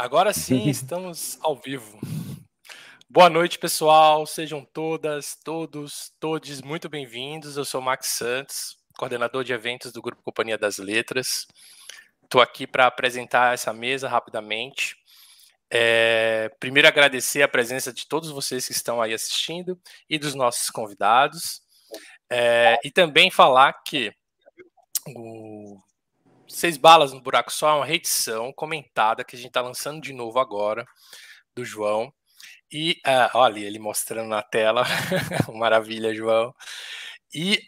Agora sim, estamos ao vivo. Boa noite, pessoal. Sejam todas, todos, todes muito bem-vindos. Eu sou o Max Santos, coordenador de eventos do Grupo Companhia das Letras. Estou aqui para apresentar essa mesa rapidamente. Primeiro, agradecer a presença de todos vocês que estão aí assistindo e dos nossos convidados. E também falar que o 6 Balas no Buraco Só é uma reedição comentada que a gente está lançando de novo agora, do João. E olha ele mostrando na tela, maravilha, João. E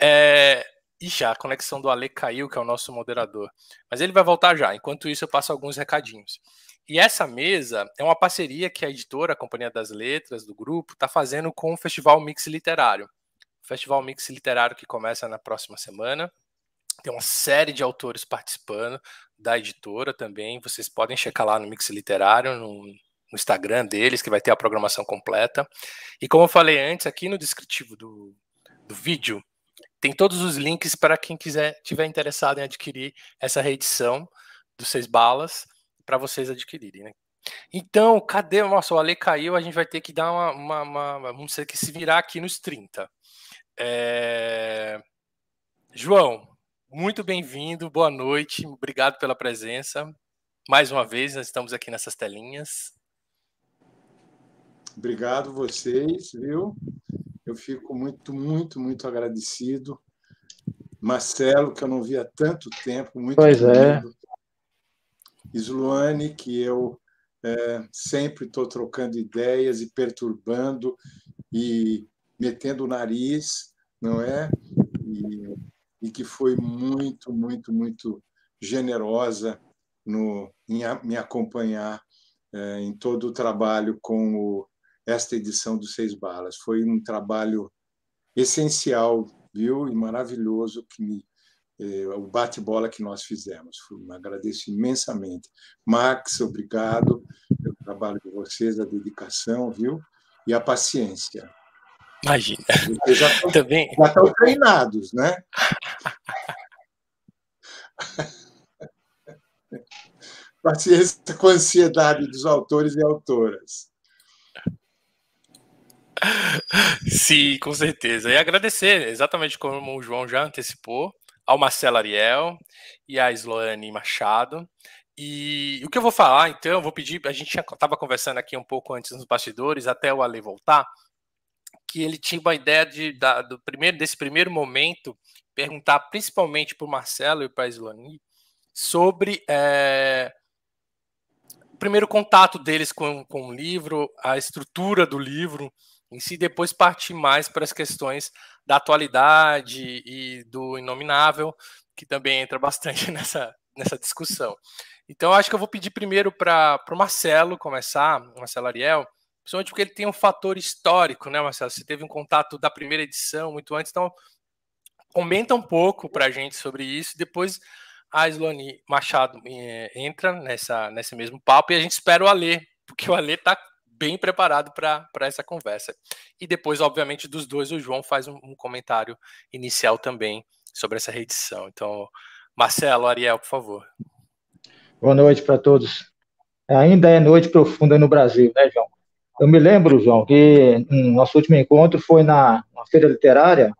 já a conexão do Ale caiu, que é o nosso moderador. Mas ele vai voltar já. Enquanto isso, eu passo alguns recadinhos. E essa mesa é uma parceria que a editora, a Companhia das Letras, do grupo, está fazendo com o Festival Mix Literário. O Festival Mix Literário que começa na próxima semana. Tem uma série de autores participando da editora também. Vocês podem checar lá no Mix Literário, no Instagram deles, que vai ter a programação completa. E como eu falei antes, aqui no descritivo do vídeo, tem todos os links para quem tiver interessado em adquirir essa reedição dos 6 Balas, para vocês adquirirem, né? Então, cadê? Nossa, o Ale caiu, a gente vai ter que dar vamos ter que se virar aqui nos 30. João, muito bem-vindo, boa noite, obrigado pela presença. Mais uma vez, nós estamos aqui nessas telinhas. Obrigado vocês, viu? Eu fico muito agradecido. Marcelo, que eu não vi há tanto tempo, muito querido. Sluane, que eu sempre estou trocando ideias e perturbando e metendo o nariz, não é? E que foi muito generosa em me acompanhar em todo o trabalho com esta edição do 6 Balas. Foi um trabalho essencial, viu? E maravilhoso o bate-bola que nós fizemos. Agradeço imensamente. Max, obrigado pelo trabalho de vocês, a dedicação, viu? E a paciência. Imagina. Vocês já estão treinados, né? Paciência com a ansiedade dos autores e autoras. Sim, com certeza. E agradecer, exatamente como o João já antecipou, ao Marcelo Ariel e à Sloane Machado. E o que eu vou falar, então, eu vou pedir, a gente estava conversando aqui um pouco antes nos bastidores, até o Ale voltar, que ele tinha uma ideia desse primeiro momento, perguntar principalmente para o Marcelo e para a Sloane sobre o primeiro contato deles com o livro, a estrutura do livro em si, depois partir mais para as questões da atualidade e do inominável, que também entra bastante nessa discussão. Então, eu acho que eu vou pedir primeiro para o Marcelo começar, Marcelo Ariel, principalmente porque ele tem um fator histórico, né, Marcelo? Você teve um contato da primeira edição muito antes, então comenta um pouco para a gente sobre isso, depois a Sloane Machado entra nesse mesmo papo e a gente espera o Ale, porque o Ale está bem preparado para essa conversa. E depois, obviamente, dos dois, o João faz um comentário inicial também sobre essa reedição. Então, Marcelo, Ariel, por favor. Boa noite para todos. Ainda é noite profunda no Brasil, né, João? Eu me lembro, João, que nosso último encontro foi na feira literária,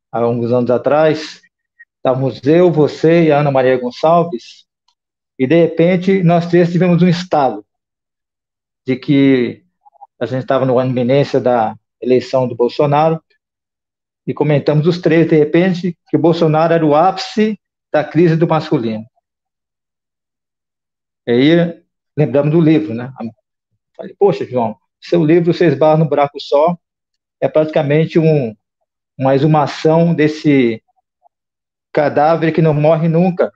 há alguns anos atrás. Estávamos eu, você e a Ana Maria Gonçalves, e de repente nós três tivemos um estalo de que a gente estava na iminência da eleição do Bolsonaro e comentamos os três, de repente, que o Bolsonaro era o ápice da crise do masculino. E aí lembramos do livro, né? Falei, poxa, João, seu livro 6 Balas no Buraco Só é praticamente uma exumação desse cadáver que não morre nunca,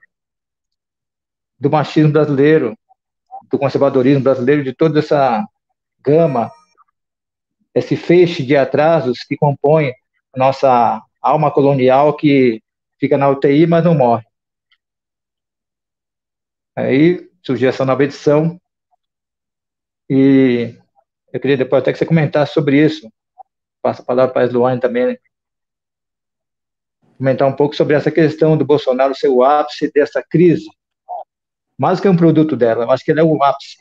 do machismo brasileiro, do conservadorismo brasileiro, de toda essa gama, esse feixe de atrasos que compõe a nossa alma colonial que fica na UTI, mas não morre. Aí surgiu essa nova edição e eu queria depois até que você comentasse sobre isso. Passo a palavra para a Sloane também, né? Comentar um pouco sobre essa questão do Bolsonaro ser o ápice dessa crise. Mais que um produto dela, eu acho que ele é o ápice.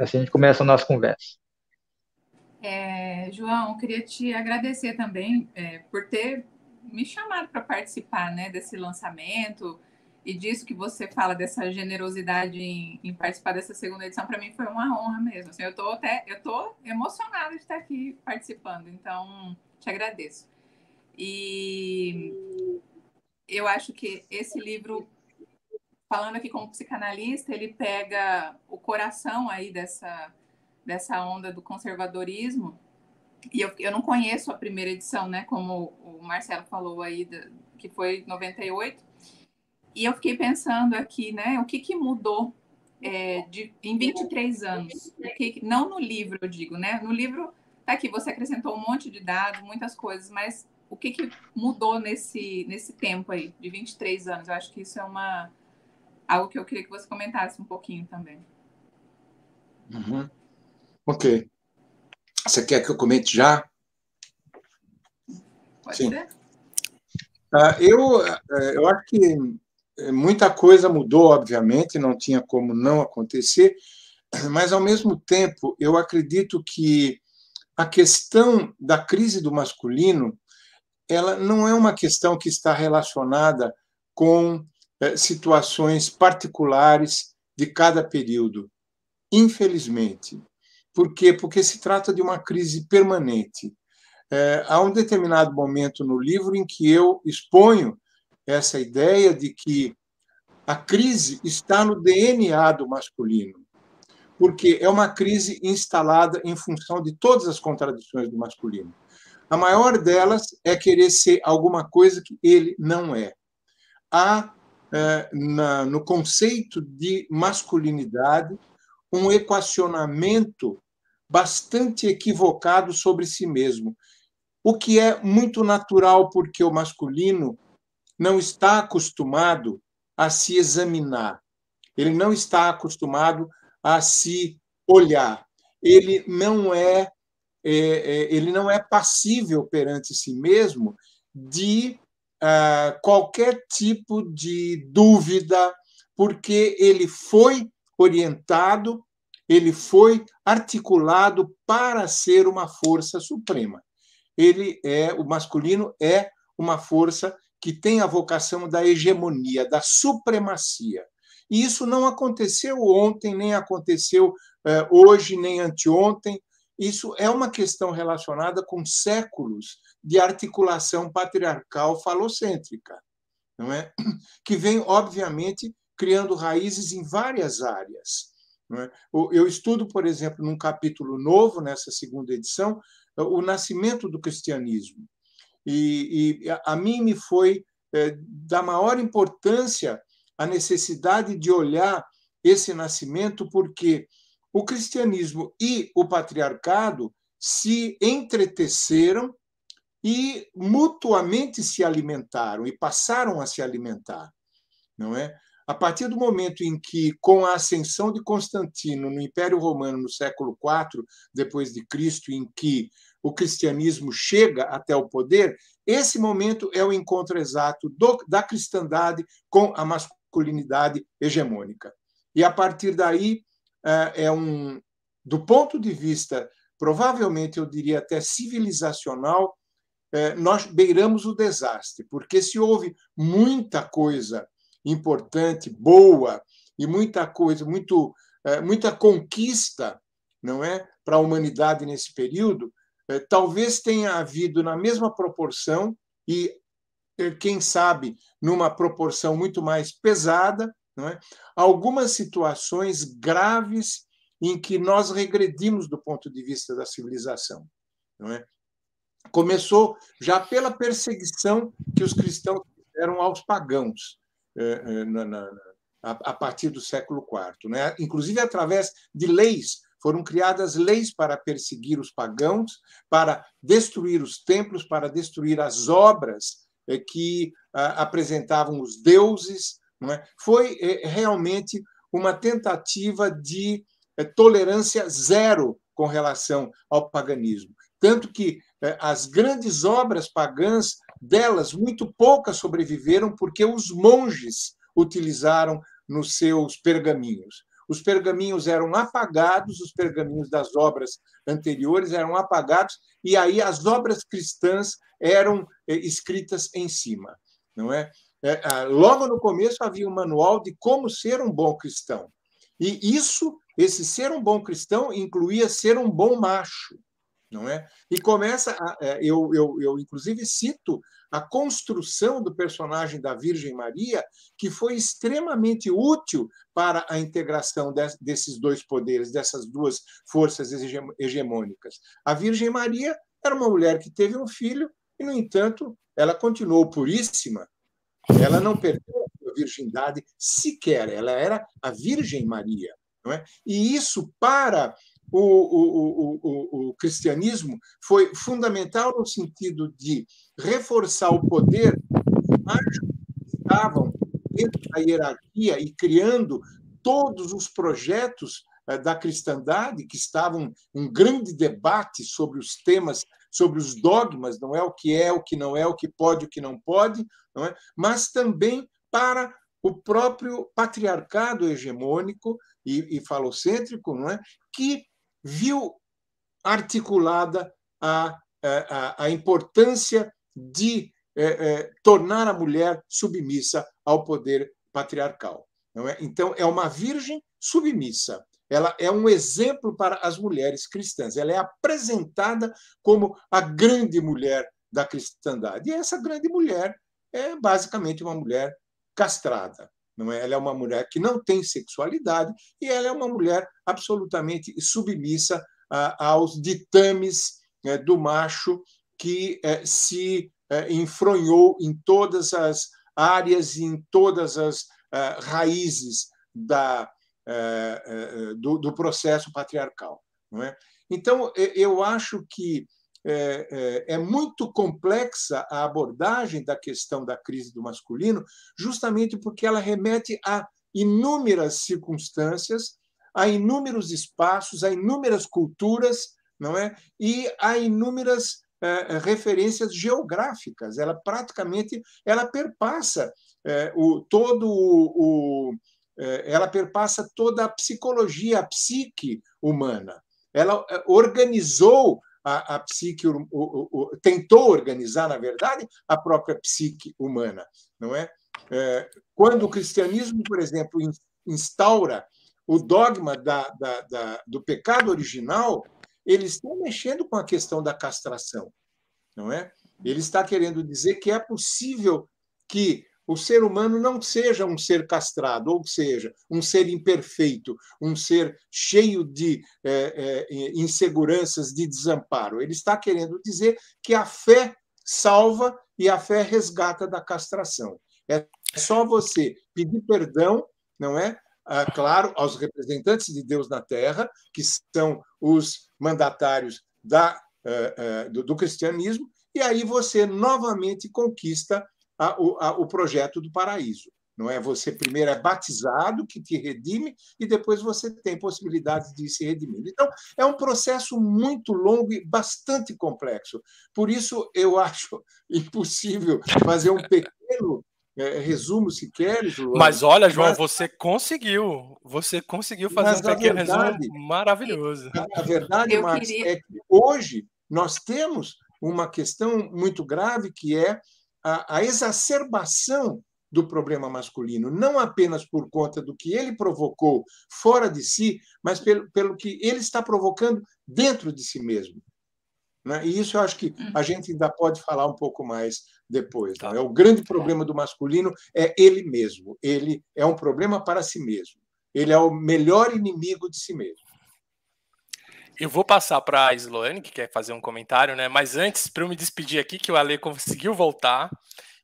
Assim a gente começa a nossa conversa. João, eu queria te agradecer também por ter me chamado para participar, né, desse lançamento e disso que você fala, dessa generosidade em participar dessa segunda edição. Para mim foi uma honra mesmo. Assim, eu tô emocionada de estar aqui participando, então te agradeço. E eu acho que esse livro, falando aqui como psicanalista, ele pega o coração aí dessa onda do conservadorismo. E eu não conheço a primeira edição, né? Como o Marcelo falou aí, que foi 98. E eu fiquei pensando aqui, né? O que mudou em 23 anos? Não no livro, eu digo, né? No livro, tá aqui, você acrescentou um monte de dados, muitas coisas, mas o que mudou nesse tempo aí, de 23 anos? Eu acho que isso é algo que eu queria que você comentasse um pouquinho também. Uhum. Ok. Você quer que eu comente já? Pode ser? Eu acho que muita coisa mudou, obviamente, não tinha como não acontecer, mas, ao mesmo tempo, eu acredito que a questão da crise do masculino, ela não é uma questão que está relacionada com situações particulares de cada período, infelizmente. Por quê? Porque se trata de uma crise permanente. Há um determinado momento no livro em que eu exponho essa ideia de que a crise está no DNA do masculino, porque é uma crise instalada em função de todas as contradições do masculino. A maior delas é querer ser alguma coisa que ele não é. Há, no conceito de masculinidade, um equacionamento bastante equivocado sobre si mesmo, o que é muito natural, porque o masculino não está acostumado a se examinar, ele não está acostumado a se olhar, ele não é passível perante si mesmo de qualquer tipo de dúvida, porque ele foi orientado, ele foi articulado para ser uma força suprema. O masculino é uma força que tem a vocação da hegemonia, da supremacia. E isso não aconteceu ontem, nem aconteceu hoje, nem anteontem. Isso é uma questão relacionada com séculos de articulação patriarcal falocêntrica, não é? Que vem, obviamente, criando raízes em várias áreas. Não é? Eu estudo, por exemplo, num capítulo novo, nessa segunda edição, o nascimento do cristianismo. E a mim me foi da maior importância a necessidade de olhar esse nascimento, porque o cristianismo e o patriarcado se entreteceram e mutuamente se alimentaram e passaram a se alimentar, não é? A partir do momento em que, com a ascensão de Constantino no Império Romano no século IV depois de Cristo, em que o cristianismo chega até o poder, esse momento é o encontro exato da cristandade com a masculinidade hegemônica. E, a partir daí, do ponto de vista, provavelmente, eu diria até civilizacional, nós beiramos o desastre, porque se houve muita coisa importante, boa, e muita coisa, muita conquista, não é, para a humanidade nesse período, talvez tenha havido na mesma proporção e, quem sabe, numa proporção muito mais pesada, não é, algumas situações graves em que nós regredimos do ponto de vista da civilização, não é? Começou já pela perseguição que os cristãos fizeram aos pagãos a partir do século IV, né? Inclusive através de leis. Foram criadas leis para perseguir os pagãos, para destruir os templos, para destruir as obras que apresentavam os deuses. Não é? Foi realmente uma tentativa de tolerância zero com relação ao paganismo. Tanto que as grandes obras pagãs, delas, muito poucas sobreviveram porque os monges utilizaram nos seus pergaminhos. os pergaminhos eram apagados, os pergaminhos das obras anteriores eram apagados, e aí as obras cristãs eram escritas em cima, não é? Logo no começo havia um manual de como ser um bom cristão. E esse ser um bom cristão incluía ser um bom macho, não é? E começa, eu inclusive cito a construção do personagem da Virgem Maria, que foi extremamente útil para a integração desses dois poderes, dessas duas forças hegemônicas. A Virgem Maria era uma mulher que teve um filho e, no entanto, ela continuou puríssima. Ela não perdeu a sua virgindade sequer, ela era a Virgem Maria. Não é? E isso, para o cristianismo, foi fundamental no sentido de reforçar o poder dos machos que estavam dentro da hierarquia e criando todos os projetos da cristandade, que estavam um grande debate sobre os temas, sobre os dogmas, não é, o que não é, o que pode, o que não pode, não é? Mas também para o próprio patriarcado hegemônico e falocêntrico, não é? Que viu articulada a importância de tornar a mulher submissa ao poder patriarcal. Não é? Então, é uma virgem submissa. Ela é um exemplo para as mulheres cristãs. Ela é apresentada como a grande mulher da cristandade. E essa grande mulher é basicamente uma mulher castrada. Não é? Ela é uma mulher que não tem sexualidade e ela é uma mulher absolutamente submissa aos ditames do macho que se enfronhou em todas as áreas e em todas as raízes do processo patriarcal. Não é? Então, eu acho que é muito complexa a abordagem da questão da crise do masculino, justamente porque ela remete a inúmeras circunstâncias, a inúmeros espaços, a inúmeras culturas, não é? E a inúmeras referências geográficas. Ela praticamente perpassa ela perpassa toda a psicologia, a psique humana. Ela organizou a psique, tentou organizar, na verdade, a própria psique humana, não é? Quando o cristianismo, por exemplo, instaura o dogma do pecado original, ele está mexendo com a questão da castração, não é? Ele está querendo dizer que é possível que o ser humano não seja um ser castrado, ou seja, um ser imperfeito, um ser cheio de inseguranças, de desamparo. Ele está querendo dizer que a fé salva e a fé resgata da castração. É só você pedir perdão, não é? Claro, aos representantes de Deus na Terra, que são os mandatários do cristianismo, e aí você novamente conquista o projeto do paraíso. Não é? Você primeiro é batizado, que te redime, e depois você tem possibilidade de se redimir. Então, é um processo muito longo e bastante complexo. Por isso, eu acho impossível fazer um pequeno resumo, se queres. Mas olha, João, você conseguiu fazer um pequeno resumo maravilhoso. A verdade, Max, é que hoje nós temos uma questão muito grave, que é a exacerbação do problema masculino, não apenas por conta do que ele provocou fora de si, mas pelo que ele está provocando dentro de si mesmo. Né? E isso eu acho que a gente ainda pode falar um pouco mais depois. Tá. O grande problema do masculino é ele mesmo. Ele é um problema para si mesmo. Ele é o melhor inimigo de si mesmo. Eu vou passar para a Sloane, que quer fazer um comentário, né? Mas antes, para eu me despedir aqui, que o Ale conseguiu voltar.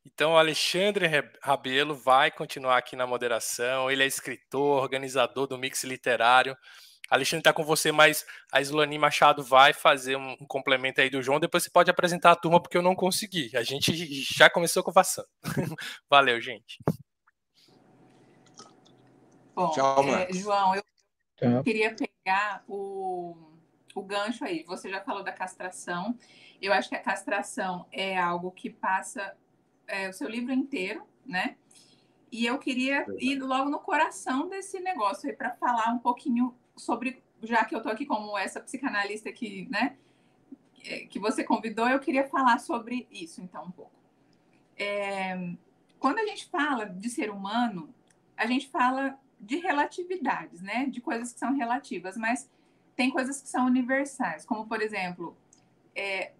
Então, o Alexandre Rabelo vai continuar aqui na moderação. Ele é escritor, organizador do Mix Literário. Alexandre está com você, mas a Sloane Machado vai fazer um complemento aí do João. Depois você pode apresentar a turma, porque eu não consegui. A gente já começou conversando. Valeu, gente. Bom, tchau, João, eu queria pegar o gancho aí. Você já falou da castração. Eu acho que a castração é algo que passa o seu livro inteiro, né? E eu queria ir logo no coração desse negócio aí para falar um pouquinho sobre, já que eu estou aqui como essa psicanalista que, né, que você convidou, eu queria falar sobre isso, então, um pouco. Quando a gente fala de ser humano, a gente fala de relatividades, né, de coisas que são relativas, mas tem coisas que são universais, como, por exemplo,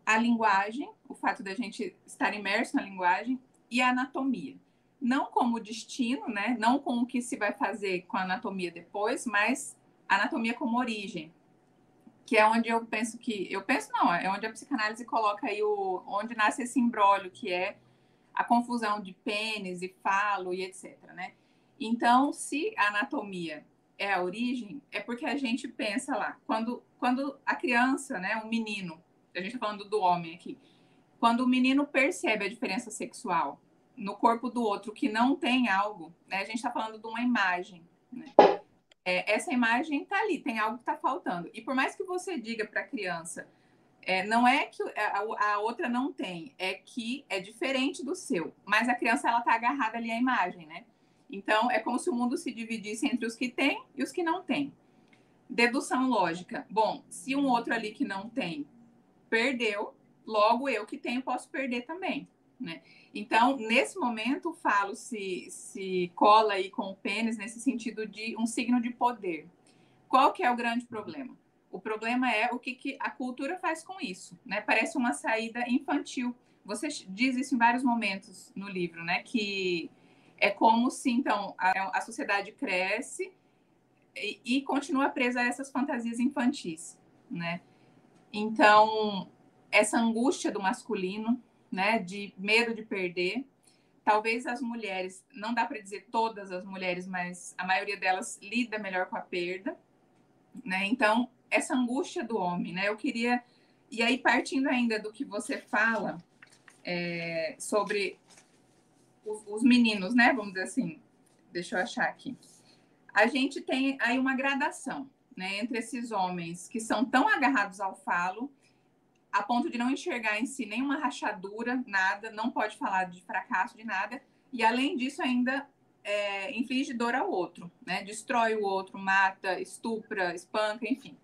a linguagem, o fato da gente estar imerso na linguagem, e a anatomia. Não como destino, né? Não com o que se vai fazer com a anatomia depois, mas a anatomia como origem, que é onde eu penso que... é onde a psicanálise coloca aí onde nasce esse imbróglio, que é a confusão de pênis e falo e etc, né? Então, se a anatomia é a origem, é porque a gente pensa lá, quando a criança, né, um menino, a gente está falando do homem aqui, quando o menino percebe a diferença sexual no corpo do outro que não tem algo, né, a gente está falando de uma imagem, né? Essa imagem está ali, tem algo que está faltando. E por mais que você diga para a criança, não é que a outra não tem, é que é diferente do seu, mas a criança ela está agarrada ali à imagem, né? Então, é como se o mundo se dividisse entre os que têm e os que não têm. Dedução lógica. Bom, se um outro ali que não tem perdeu, logo eu que tenho posso perder também, né? Então, nesse momento, o falo se cola aí com o pênis nesse sentido de um signo de poder. Qual que é o grande problema? O problema é o que a cultura faz com isso, né? Parece uma saída infantil. Você diz isso em vários momentos no livro, né? Que é como se, então, a sociedade cresce e continua presa a essas fantasias infantis, né? Então, essa angústia do masculino, né? De medo de perder. Talvez as mulheres, não dá para dizer todas as mulheres, mas a maioria delas lida melhor com a perda, né? Então, essa angústia do homem, né? Eu queria... E aí, partindo ainda do que você fala sobre os meninos, né? Vamos dizer assim, deixa eu achar aqui. A gente tem aí uma gradação, né? Entre esses homens que são tão agarrados ao falo, a ponto de não enxergar em si nenhuma rachadura, nada, não pode falar de fracasso, de nada, e além disso ainda inflige dor ao outro, né? Destrói o outro, mata, estupra, espanca, enfim.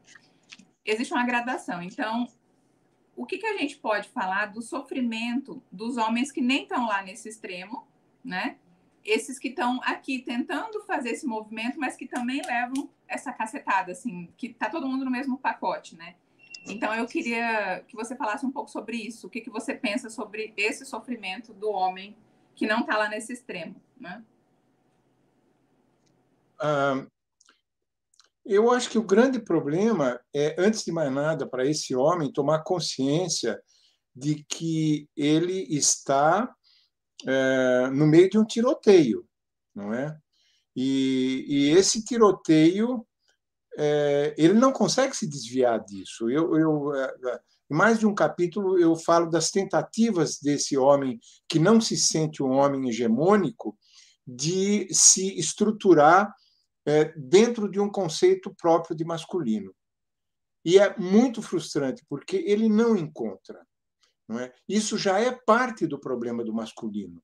Existe uma gradação. Então, o que a gente pode falar do sofrimento dos homens que nem estão lá nesse extremo, né? Esses que estão aqui tentando fazer esse movimento, mas que também levam essa cacetada, assim, que tá todo mundo no mesmo pacote, né? Então, eu queria que você falasse um pouco sobre isso. O que você pensa sobre esse sofrimento do homem que não está lá nesse extremo, né? Eu acho que o grande problema é, antes de mais nada, para esse homem tomar consciência de que ele está no meio de um tiroteio, não é? E esse tiroteio, ele não consegue se desviar disso. Em mais de um capítulo, eu falo das tentativas desse homem que não se sente um homem hegemônico de se estruturar dentro de um conceito próprio de masculino. E é muito frustrante, porque ele não encontra. Não é? Isso já é parte do problema do masculino.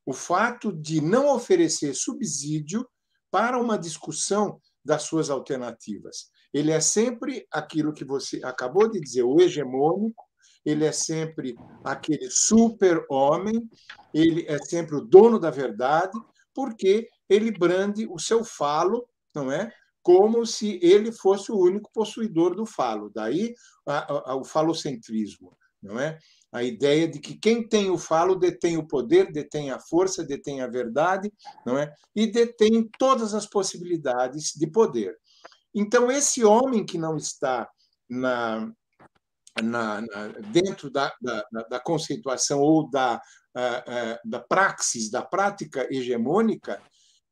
O fato de não oferecer subsídio para uma discussão das suas alternativas. Ele é sempre aquilo que você acabou de dizer, o hegemônico, ele é sempre aquele super-homem, ele é sempre o dono da verdade, porque ele brande o seu falo, não é? Como se ele fosse o único possuidor do falo. Daí o falocentrismo, não é? A ideia de que quem tem o falo detém o poder, detém a força, detém a verdade, não é? E detém todas as possibilidades de poder. Então, esse homem que não está dentro da conceituação ou da praxis, da prática hegemônica,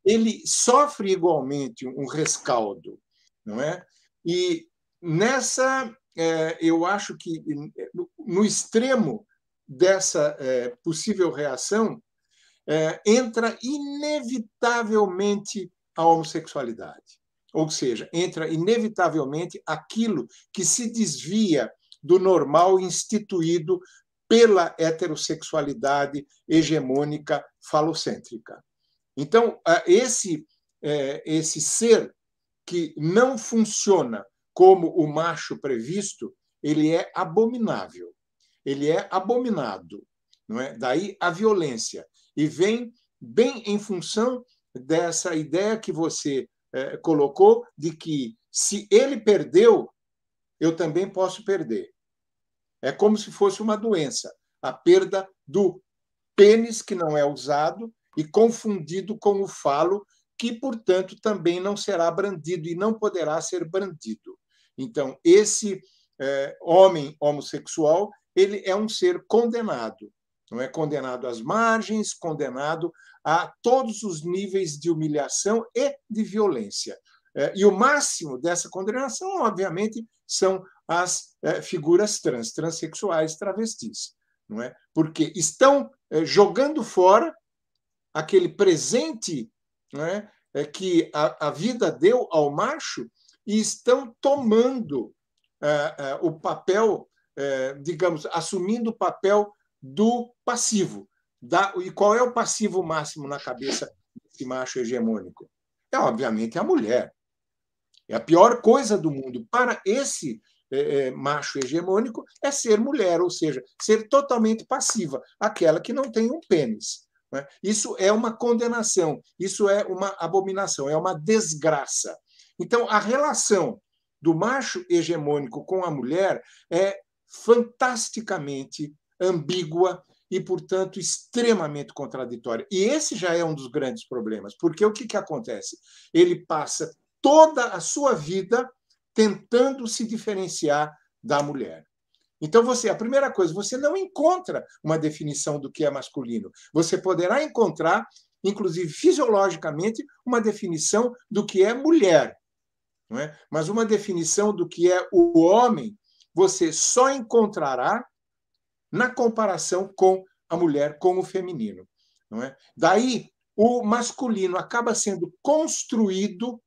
ele sofre igualmente um rescaldo, não é? E nessa, eu acho que no extremo dessa possível reação entra inevitavelmente a homossexualidade. Ou seja, entra inevitavelmente aquilo que se desvia do normal instituído pela heterossexualidade hegemônica falocêntrica. Então, esse ser que não funciona como o macho previsto, ele é abominável, ele é abominado, não é? Daí a violência. E vem bem em função dessa ideia que você colocou de que se ele perdeu, eu também posso perder. É como se fosse uma doença, a perda do pênis, que não é usado, e confundido com o falo, que, portanto, também não será brandido e não poderá ser brandido. Então, esse homem homossexual, ele é um ser condenado, não é? Condenado às margens, condenado a todos os níveis de humilhação e de violência. E o máximo dessa condenação, obviamente, são as figuras transexuais, travestis, não é? Porque estão jogando fora aquele presente, não é? Que a vida deu ao macho e estão tomando o papel, digamos, assumindo o papel do passivo. E qual é o passivo máximo na cabeça desse macho hegemônico? É, obviamente, a mulher. É a pior coisa do mundo para esse macho hegemônico é ser mulher, ou seja, ser totalmente passiva, aquela que não tem um pênis. Né? Isso é uma condenação, isso é uma abominação, é uma desgraça. Então, a relação do macho hegemônico com a mulher é fantasticamente ambígua e, portanto, extremamente contraditória. E esse já é um dos grandes problemas, porque o que acontece? Ele passa toda a sua vida tentando se diferenciar da mulher. Então, a primeira coisa, você não encontra uma definição do que é masculino. Você poderá encontrar, inclusive fisiologicamente, uma definição do que é mulher. Não é? Mas uma definição do que é o homem, você só encontrará na comparação com a mulher, com o feminino. Não é? Daí, o masculino acaba sendo construído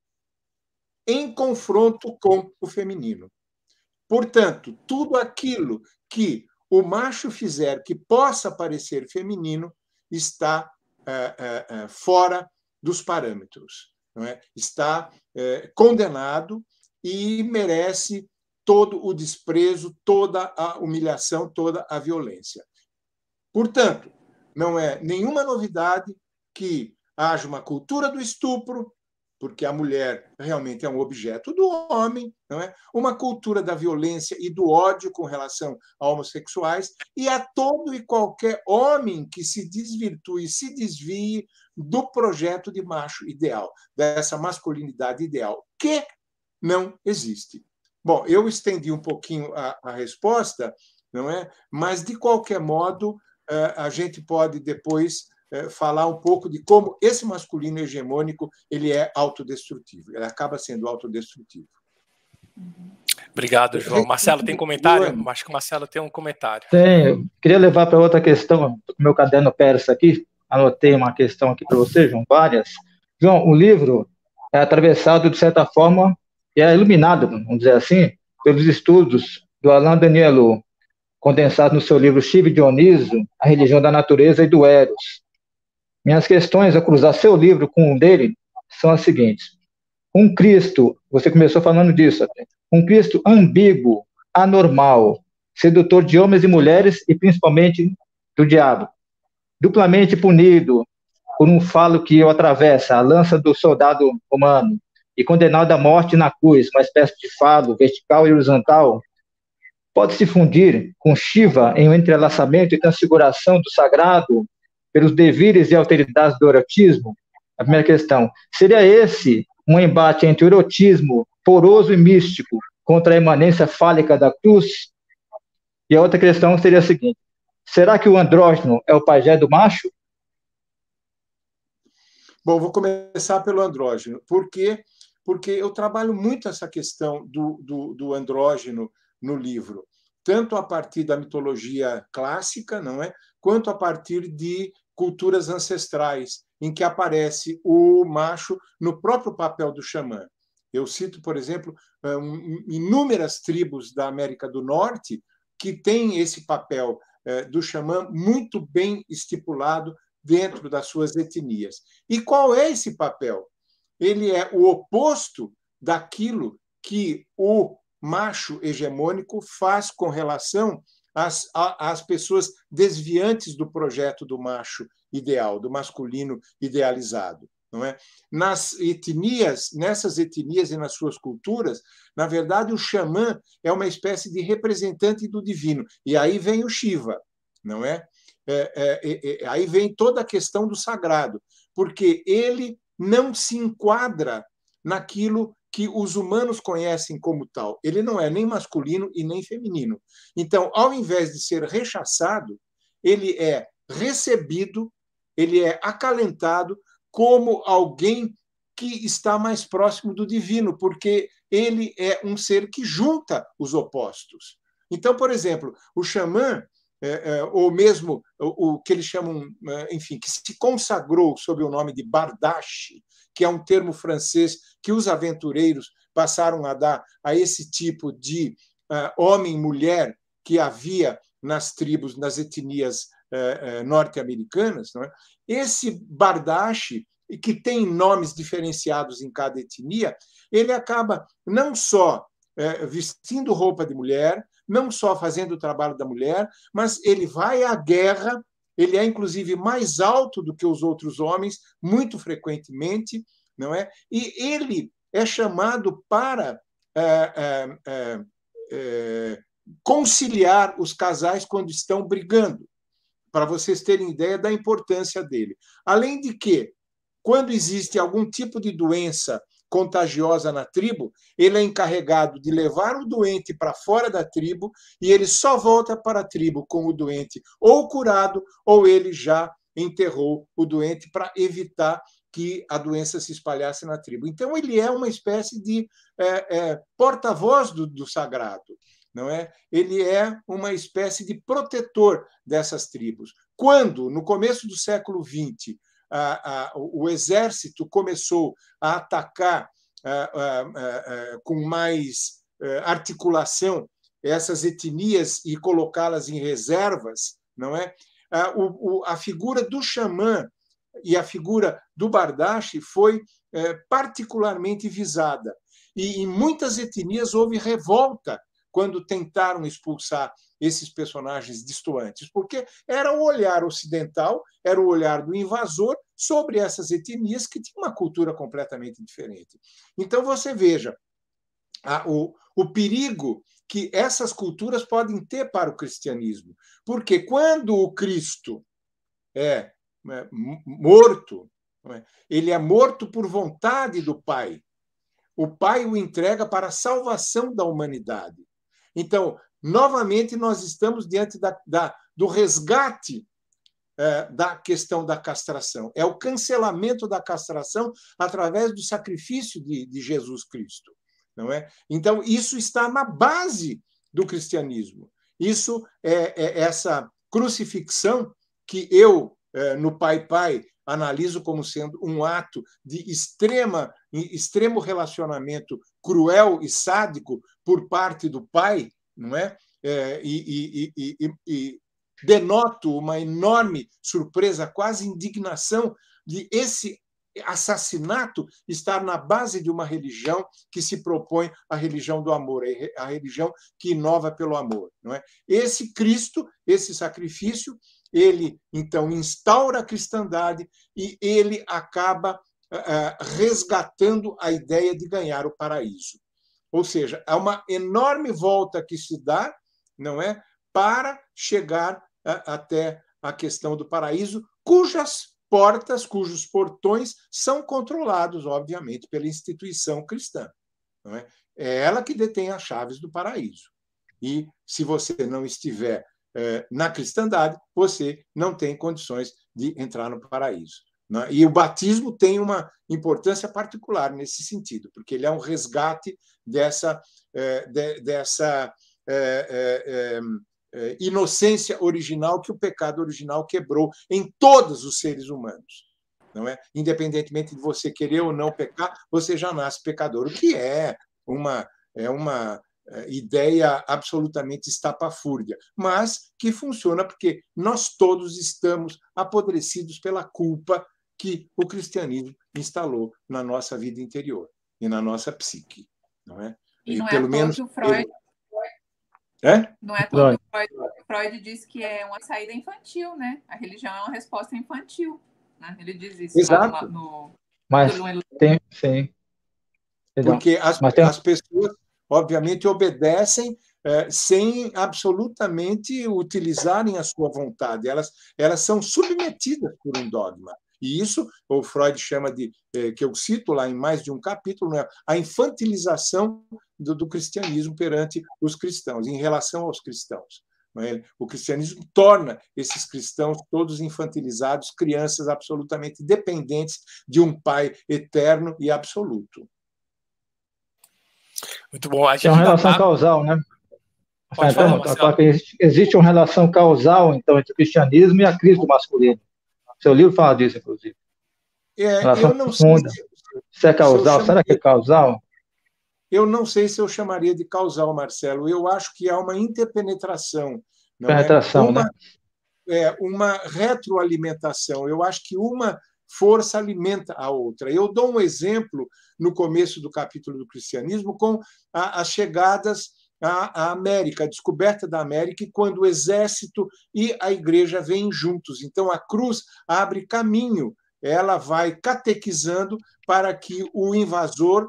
em confronto com o feminino. Portanto, tudo aquilo que o macho fizer que possa parecer feminino está fora dos parâmetros, não é? Está condenado e merece todo o desprezo, toda a humilhação, toda a violência. Portanto, não é nenhuma novidade que haja uma cultura do estupro, porque a mulher realmente é um objeto do homem, não é? Uma cultura da violência e do ódio com relação a homossexuais, e a todo e qualquer homem que se desvirtue, se desvie do projeto de macho ideal, dessa masculinidade ideal, que não existe. Bom, eu estendi um pouquinho a resposta, não é? Mas, de qualquer modo, a gente pode depois falar um pouco de como esse masculino hegemônico ele é autodestrutivo, ele acaba sendo autodestrutivo. Obrigado, João. Marcelo, tem comentário? Acho que o Marcelo tem um comentário. Tem. Queria levar para outra questão, meu caderno persa aqui, anotei uma questão aqui para você, João, várias. João, o livro é atravessado, de certa forma, e é iluminado, vamos dizer assim, pelos estudos do Alain Danielou, condensado no seu livro Chive Dioniso, A Religião da Natureza e do Eros. Minhas questões ao cruzar seu livro com um dele são as seguintes. Um Cristo, você começou falando disso, um Cristo ambíguo, anormal, sedutor de homens e mulheres e principalmente do diabo, duplamente punido por um falo que o atravessa, a lança do soldado romano, e condenado à morte na cruz, uma espécie de falo vertical e horizontal, pode se fundir com Shiva em um entrelaçamento e transfiguração do sagrado pelos devires e alteridades do erotismo? A primeira questão. Seria esse um embate entre o erotismo poroso e místico contra a imanência fálica da cruz? E a outra questão seria a seguinte. Será que o andrógeno é o pajé do macho? Bom, vou começar pelo andrógeno. Por quê? Porque eu trabalho muito essa questão do andrógeno no livro, tanto a partir da mitologia clássica, não é, quanto a partir de culturas ancestrais, em que aparece o macho no próprio papel do xamã. Eu cito, por exemplo, inúmeras tribos da América do Norte que têm esse papel do xamã muito bem estipulado dentro das suas etnias. E qual é esse papel? Ele é o oposto daquilo que o macho hegemônico faz com relação às pessoas desviantes do projeto do macho ideal, do masculino idealizado. Não é? Nas etnias, nessas etnias e nas suas culturas, na verdade, o xamã é uma espécie de representante do divino. E aí vem o Shiva, não é? Aí vem toda a questão do sagrado, porque ele não se enquadra naquilo que os humanos conhecem como tal. Ele não é nem masculino e nem feminino. Então, ao invés de ser rechaçado, ele é recebido, ele é acalentado como alguém que está mais próximo do divino, porque ele é um ser que junta os opostos. Então, por exemplo, o xamã, ou mesmo o que eles chamam, enfim, que se consagrou sob o nome de Bardache, que é um termo francês que os aventureiros passaram a dar a esse tipo de homem-mulher que havia nas tribos, nas etnias norte-americanas, não é? Esse Bardache, que tem nomes diferenciados em cada etnia, ele acaba não só vestindo roupa de mulher, não só fazendo o trabalho da mulher, mas ele vai à guerra, ele é, inclusive, mais alto do que os outros homens, muito frequentemente, não é? E ele é chamado para conciliar os casais quando estão brigando, para vocês terem ideia da importância dele. Além de que, quando existe algum tipo de doença contagiosa na tribo, ele é encarregado de levar o doente para fora da tribo e ele só volta para a tribo com o doente ou curado ou ele já enterrou o doente para evitar que a doença se espalhasse na tribo. Então, ele é uma espécie de porta-voz do sagrado, não é? Ele é uma espécie de protetor dessas tribos. Quando, no começo do século XX, o exército começou a atacar com mais articulação essas etnias e colocá-las em reservas, não é? A figura do xamã e a figura do Bardache foi particularmente visada. E em muitas etnias houve revolta quando tentaram expulsar esses personagens destoantes, porque era o olhar ocidental, era o olhar do invasor sobre essas etnias que tinham uma cultura completamente diferente. Então, você veja o perigo que essas culturas podem ter para o cristianismo, porque quando o Cristo é morto, ele é morto por vontade do Pai. O Pai o entrega para a salvação da humanidade. Então, novamente, nós estamos diante do resgate da questão da castração. É o cancelamento da castração através do sacrifício de Jesus Cristo. Não é? Então, isso está na base do cristianismo. Isso é essa crucifixão que eu, no Pai Pai, analiso como sendo um ato de extremo relacionamento cruel e sádico por parte do pai, não é? E denoto uma enorme surpresa, quase indignação de esse assassinato estar na base de uma religião que se propõe a religião do amor, a religião que inova pelo amor, não é? Esse Cristo, esse sacrifício, ele, então, instaura a cristandade e ele acaba resgatando a ideia de ganhar o paraíso. Ou seja, há uma enorme volta que se dá, não é, para chegar até a questão do paraíso, cujas portas, cujos portões são controlados, obviamente, pela instituição cristã. Não é? É ela que detém as chaves do paraíso. E, se você não estiver na cristandade, você não tem condições de entrar no paraíso. Né? E o batismo tem uma importância particular nesse sentido, porque ele é um resgate dessa inocência original que o pecado original quebrou em todos os seres humanos. Não é? Independentemente de você querer ou não pecar, você já nasce pecador, o que é uma ideia absolutamente estapafúrdia, mas que funciona porque nós todos estamos apodrecidos pela culpa que o cristianismo instalou na nossa vida interior e na nossa psique, não é? E não pelo menos que o Freud... Não é à toa que o Freud diz que é uma saída infantil, né? A religião é uma resposta infantil, né? Ele diz isso. Exato. Mas tem, sim. Porque as pessoas, obviamente, obedecem sem absolutamente utilizarem a sua vontade. Elas são submetidas por um dogma. E isso o Freud chama de, que eu cito lá em mais de um capítulo, né, a infantilização do cristianismo perante os cristãos, em relação aos cristãos. O cristianismo torna esses cristãos todos infantilizados, crianças absolutamente dependentes de um pai eterno e absoluto. Muito bom. É uma relação causal, né? Existe uma relação causal, então, entre o cristianismo e a crise do masculino. Seu livro fala disso, inclusive. Eu não sei se é causal. Será que é causal? Eu não sei se eu chamaria de causal, Marcelo. Eu acho que há uma interpenetração. Uma retroalimentação. Eu acho que uma força alimenta a outra. Eu dou um exemplo no começo do capítulo do cristianismo com as chegadas à América, a descoberta da América, e quando o exército e a igreja vêm juntos. Então, a cruz abre caminho, ela vai catequizando para que o invasor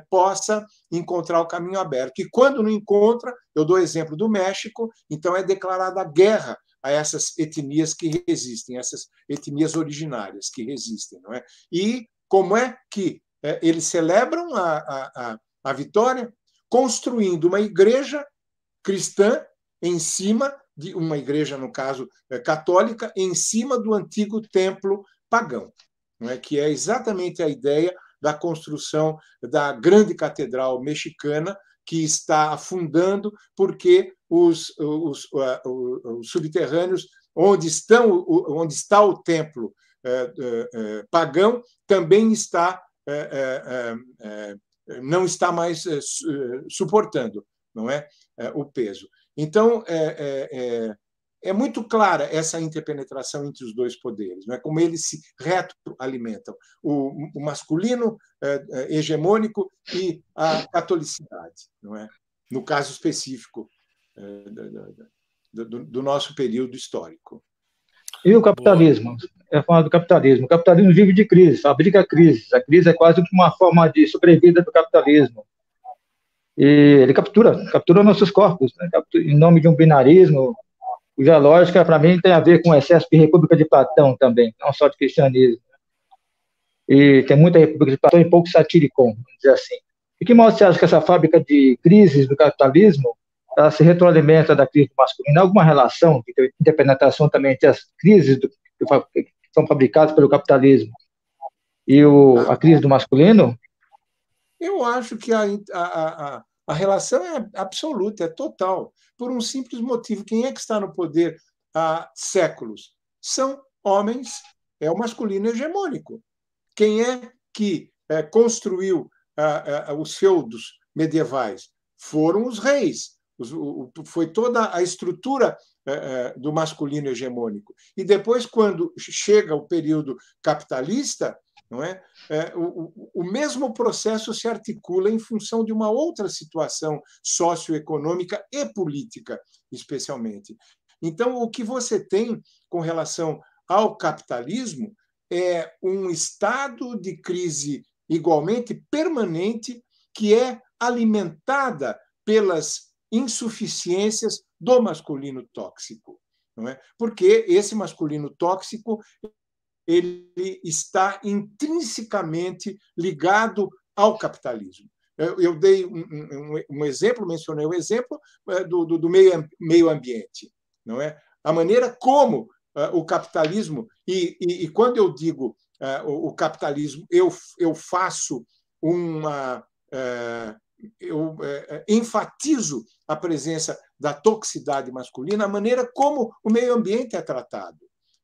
possa encontrar o caminho aberto. E quando não encontra, eu dou o exemplo do México, então é declarada guerra a essas etnias que resistem, essas etnias originárias que resistem. Não é? E como é que eles celebram a vitória? Construindo uma igreja cristã em cima de uma igreja, no caso católica, em cima do antigo templo pagão, não é? Que é exatamente a ideia da construção da grande catedral mexicana, que está afundando porque os subterrâneos, onde está o templo pagão, também não está mais suportando, não é, o peso. Então, é muito clara essa interpenetração entre os dois poderes, não é? Como eles se retroalimentam, o masculino hegemônico e a catolicidade, não é? No caso específico do nosso período histórico. E o capitalismo? É falar do capitalismo. O capitalismo vive de crise, fabrica crises. A crise é quase uma forma de sobrevida do capitalismo. E ele captura nossos corpos, né? Em nome de um binarismo, cuja lógica, para mim, tem a ver com o excesso de República de Platão também, não só de cristianismo. E tem muita República de Platão e pouco satiricon, vamos dizer assim. E que modo você acha que essa fábrica de crises do capitalismo ela se retroalimenta da crise do masculino? Há alguma relação de interpenetração também entre as crises que são fabricadas pelo capitalismo e a crise do masculino? Eu acho que a relação é absoluta, é total, por um simples motivo. Quem é que está no poder há séculos? São homens, é o masculino hegemônico. Quem é que construiu os feudos medievais? Foram os reis. Foi toda a estrutura do masculino hegemônico. E depois, quando chega o período capitalista, não é? O mesmo processo se articula em função de uma outra situação socioeconômica e política, especialmente. Então, o que você tem com relação ao capitalismo é um estado de crise igualmente permanente que é alimentada pelas insuficiências do masculino tóxico, não é? Porque esse masculino tóxico ele está intrinsecamente ligado ao capitalismo. Eu dei um exemplo, mencionei o exemplo do meio ambiente, não é? A maneira como o capitalismo, e quando eu digo o capitalismo, eu faço eu enfatizo a presença da toxicidade masculina, a maneira como o meio ambiente é tratado.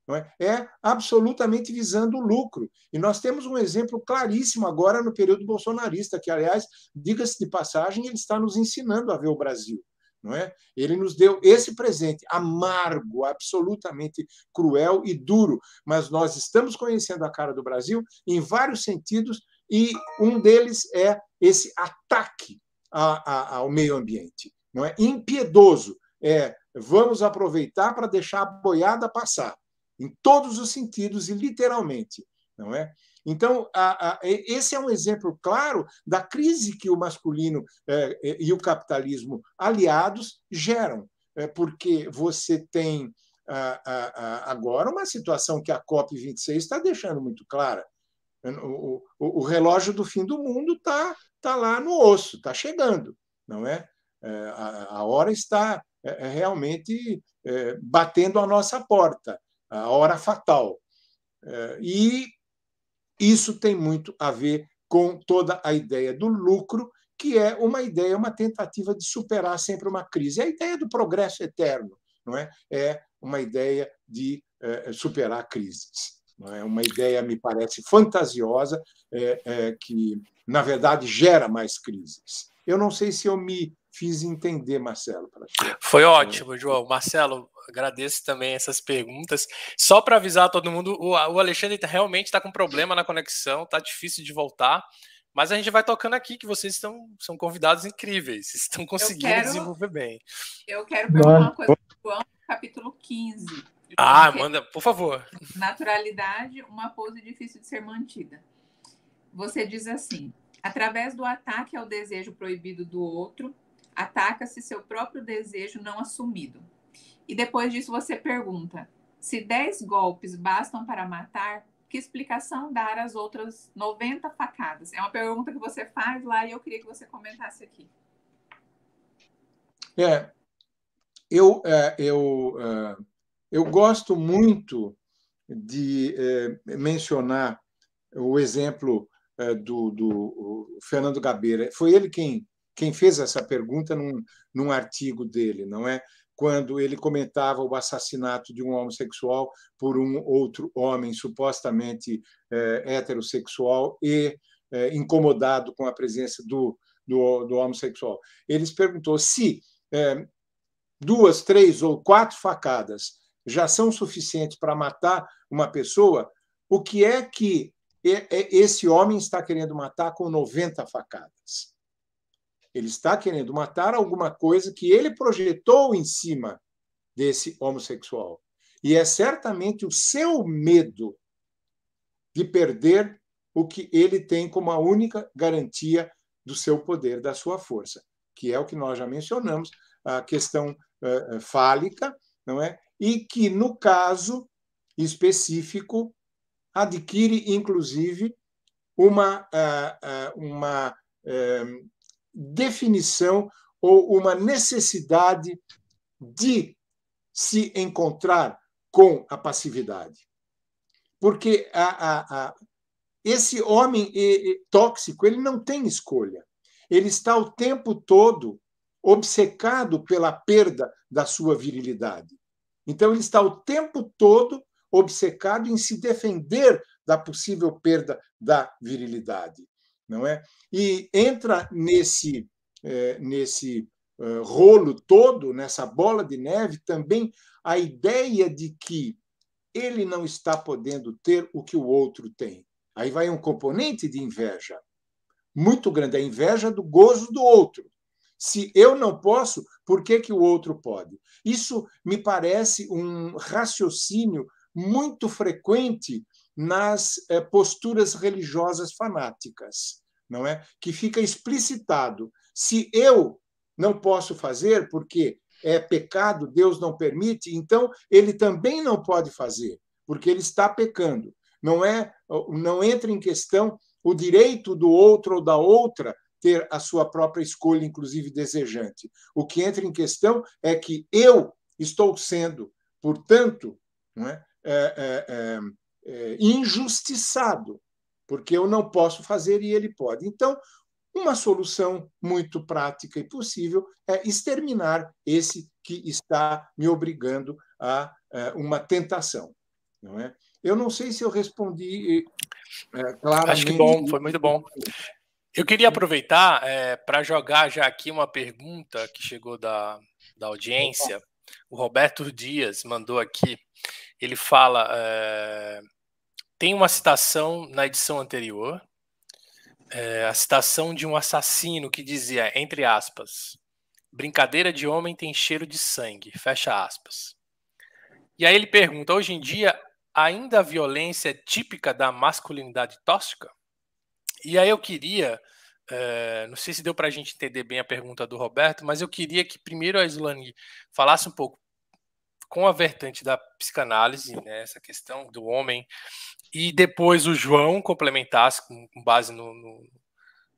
não é? É absolutamente visando o lucro. E nós temos um exemplo claríssimo agora no período bolsonarista, que, aliás, diga-se de passagem, ele está nos ensinando a ver o Brasil. Não é? Ele nos deu esse presente amargo, absolutamente cruel e duro, mas nós estamos conhecendo a cara do Brasil em vários sentidos, e um deles é esse ataque ao meio ambiente. Não é? Impiedoso. Vamos aproveitar para deixar a boiada passar, em todos os sentidos e literalmente. Não é? Então, esse é um exemplo claro da crise que o masculino e o capitalismo aliados geram, porque você tem agora uma situação que a COP26 está deixando muito clara. O relógio do fim do mundo está lá no osso, está chegando, não é? A hora está realmente batendo a nossa porta, a hora fatal. E isso tem muito a ver com toda a ideia do lucro, que é uma ideia, uma tentativa de superar sempre uma crise. É a ideia do progresso eterno, não é? É uma ideia de superar crises. Não é uma ideia, me parece, fantasiosa, que, na verdade, gera mais crises. Eu não sei se eu me fiz entender, Marcelo. Foi ótimo, João. Marcelo, agradeço também essas perguntas. Só para avisar todo mundo, o Alexandre realmente está com problema na conexão, está difícil de voltar, mas a gente vai tocando aqui, que vocês são convidados incríveis, vocês estão conseguindo desenvolver bem. Eu quero perguntar uma coisa para o João, capítulo 15. Manda, por favor. Naturalidade, uma pose difícil de ser mantida. Você diz assim: através do ataque ao desejo proibido do outro, ataca-se seu próprio desejo não assumido. E depois disso você pergunta: se 10 golpes bastam para matar, que explicação dar às outras 90 facadas? É uma pergunta que você faz lá e eu queria que você comentasse aqui. Eu gosto muito de mencionar o exemplo do Fernando Gabeira. Foi ele quem fez essa pergunta num artigo dele, não é? Quando ele comentava o assassinato de um homossexual por um outro homem supostamente heterossexual e incomodado com a presença do homossexual. Ele se perguntou se 2, 3 ou 4 facadas já são suficientes para matar uma pessoa, o que é que esse homem está querendo matar com 90 facadas? Ele está querendo matar alguma coisa que ele projetou em cima desse homossexual. E é certamente o seu medo de perder o que ele tem como a única garantia do seu poder, da sua força, que é o que nós já mencionamos, a questão fálica, não é? E que, no caso específico, adquire, inclusive, uma definição ou uma necessidade de se encontrar com a passividade. Porque esse homem tóxico, ele não tem escolha. Ele está o tempo todo obcecado pela perda da sua virilidade. Então, ele está o tempo todo obcecado em se defender da possível perda da virilidade, não é? E entra nesse rolo todo, nessa bola de neve, também a ideia de que ele não está podendo ter o que o outro tem. Aí vai um componente de inveja muito grande, a inveja do gozo do outro. Se eu não posso, por que o outro pode? Isso me parece um raciocínio muito frequente nas posturas religiosas fanáticas, não é? Que fica explicitado. Se eu não posso fazer porque é pecado, Deus não permite, então ele também não pode fazer, porque ele está pecando. Não entra em questão o direito do outro ou da outra ter a sua própria escolha, inclusive desejante. O que entra em questão é que eu estou sendo, portanto, não é, injustiçado, porque eu não posso fazer e ele pode. Então, uma solução muito prática e possível é exterminar esse que está me obrigando a uma tentação. não é? Eu não sei se eu respondi claramente. Acho que bom, foi muito bom. Eu queria aproveitar para jogar já aqui uma pergunta que chegou da audiência. O Roberto Dias mandou aqui. Ele fala: tem uma citação na edição anterior, a citação de um assassino que dizia, entre aspas, brincadeira de homem tem cheiro de sangue, fecha aspas. E aí ele pergunta, hoje em dia, ainda a violência é típica da masculinidade tóxica? E aí eu queria, não sei se deu para a gente entender bem a pergunta do Roberto, mas eu queria que primeiro a Islane falasse um pouco com a vertente da psicanálise, né, essa questão do homem, e depois o João complementasse com base no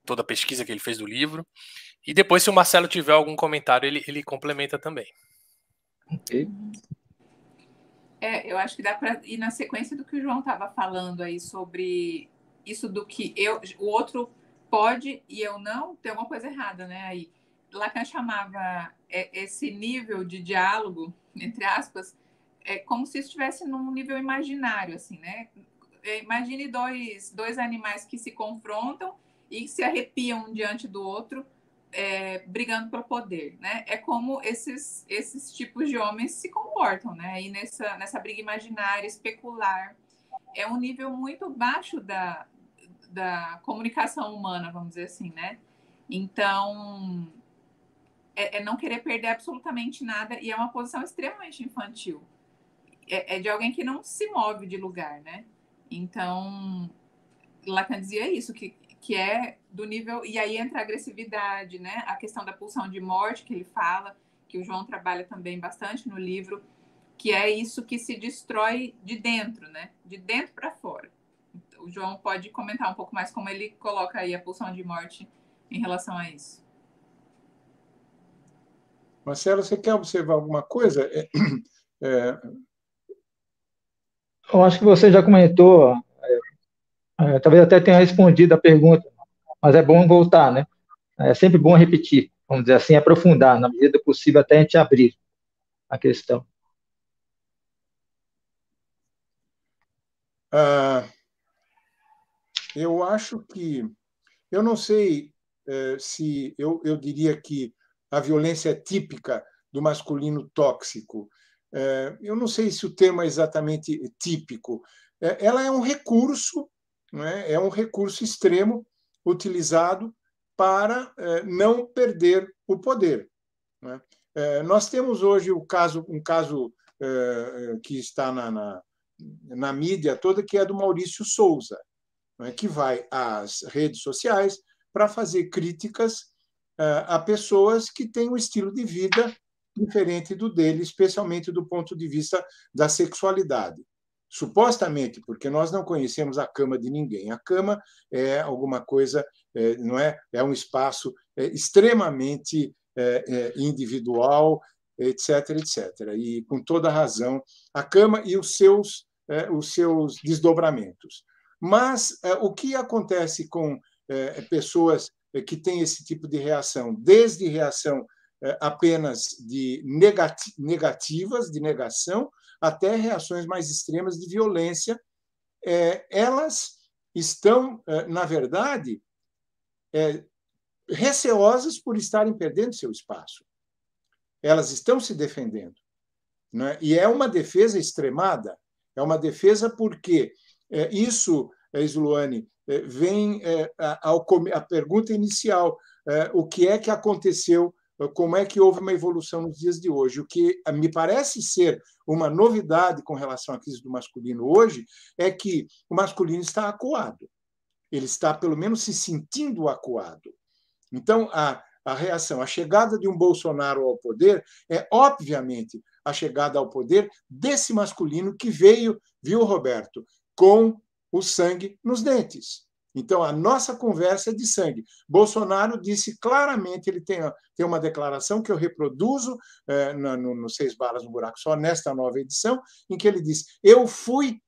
toda a pesquisa que ele fez do livro, e depois se o Marcelo tiver algum comentário, ele complementa também. Ok. Eu acho que dá para ir na sequência do que o João estava falando aí sobre isso do que o outro pode e eu não, tem alguma coisa errada, né? Aí Lacan chamava esse nível de diálogo, entre aspas, como se estivesse num nível imaginário, assim, né? Imagine dois animais que se confrontam e se arrepiam um diante do outro, brigando pelo poder, né? É como esses tipos de homens se comportam, né? E nessa briga imaginária, especular, é um nível muito baixo da comunicação humana, vamos dizer assim, né? Então, não querer perder absolutamente nada e é uma posição extremamente infantil. É de alguém que não se move de lugar, né? Então, Lacan dizia isso, que é do nível... E aí entra a agressividade, né? A questão da pulsão de morte, que ele fala, que o João trabalha também bastante no livro, que é isso que se destrói de dentro, né? De dentro para fora. O João pode comentar um pouco mais como ele coloca aí a pulsão de morte em relação a isso. Marcelo, você quer observar alguma coisa? Eu acho que você já comentou, talvez até tenha respondido a pergunta, mas é bom voltar, né? É sempre bom repetir, vamos dizer assim, aprofundar, na medida do possível, até a gente abrir a questão. Eu acho que... Eu não sei se... Eu diria que a violência é típica do masculino tóxico. Eu não sei se o termo é exatamente típico. Ela é um recurso, não é? É um recurso extremo utilizado para não perder o poder. Não é? Nós temos hoje um caso que está na mídia toda, que é do Maurício Souza, não é? Que vai às redes sociais para fazer críticas a pessoas que têm um estilo de vida diferente do dele, especialmente do ponto de vista da sexualidade. Supostamente, porque nós não conhecemos a cama de ninguém. A cama é alguma coisa, não é? É um espaço extremamente individual, etc., etc. E, com toda razão, a cama e os seus desdobramentos. Mas o que acontece com pessoas que têm esse tipo de reação, desde reação apenas de negativas, de negação, até reações mais extremas de violência, elas estão, na verdade, receosas por estarem perdendo seu espaço. Elas estão se defendendo. Né? E é uma defesa extremada, é uma defesa porque isso, Islane, vem a pergunta inicial, o que é que aconteceu, como é que houve uma evolução nos dias de hoje. O que me parece ser uma novidade com relação à crise do masculino hoje é que o masculino está acuado. Ele está, pelo menos, se sentindo acuado. Então, a reação, a chegada de um Bolsonaro ao poder é, obviamente, a chegada ao poder desse masculino que veio, viu, Roberto, com o sangue nos dentes. Então, a nossa conversa é de sangue. Bolsonaro disse claramente, ele tem uma declaração que eu reproduzo no 6 Balas no Buraco Só, nesta nova edição, em que ele diz: eu fui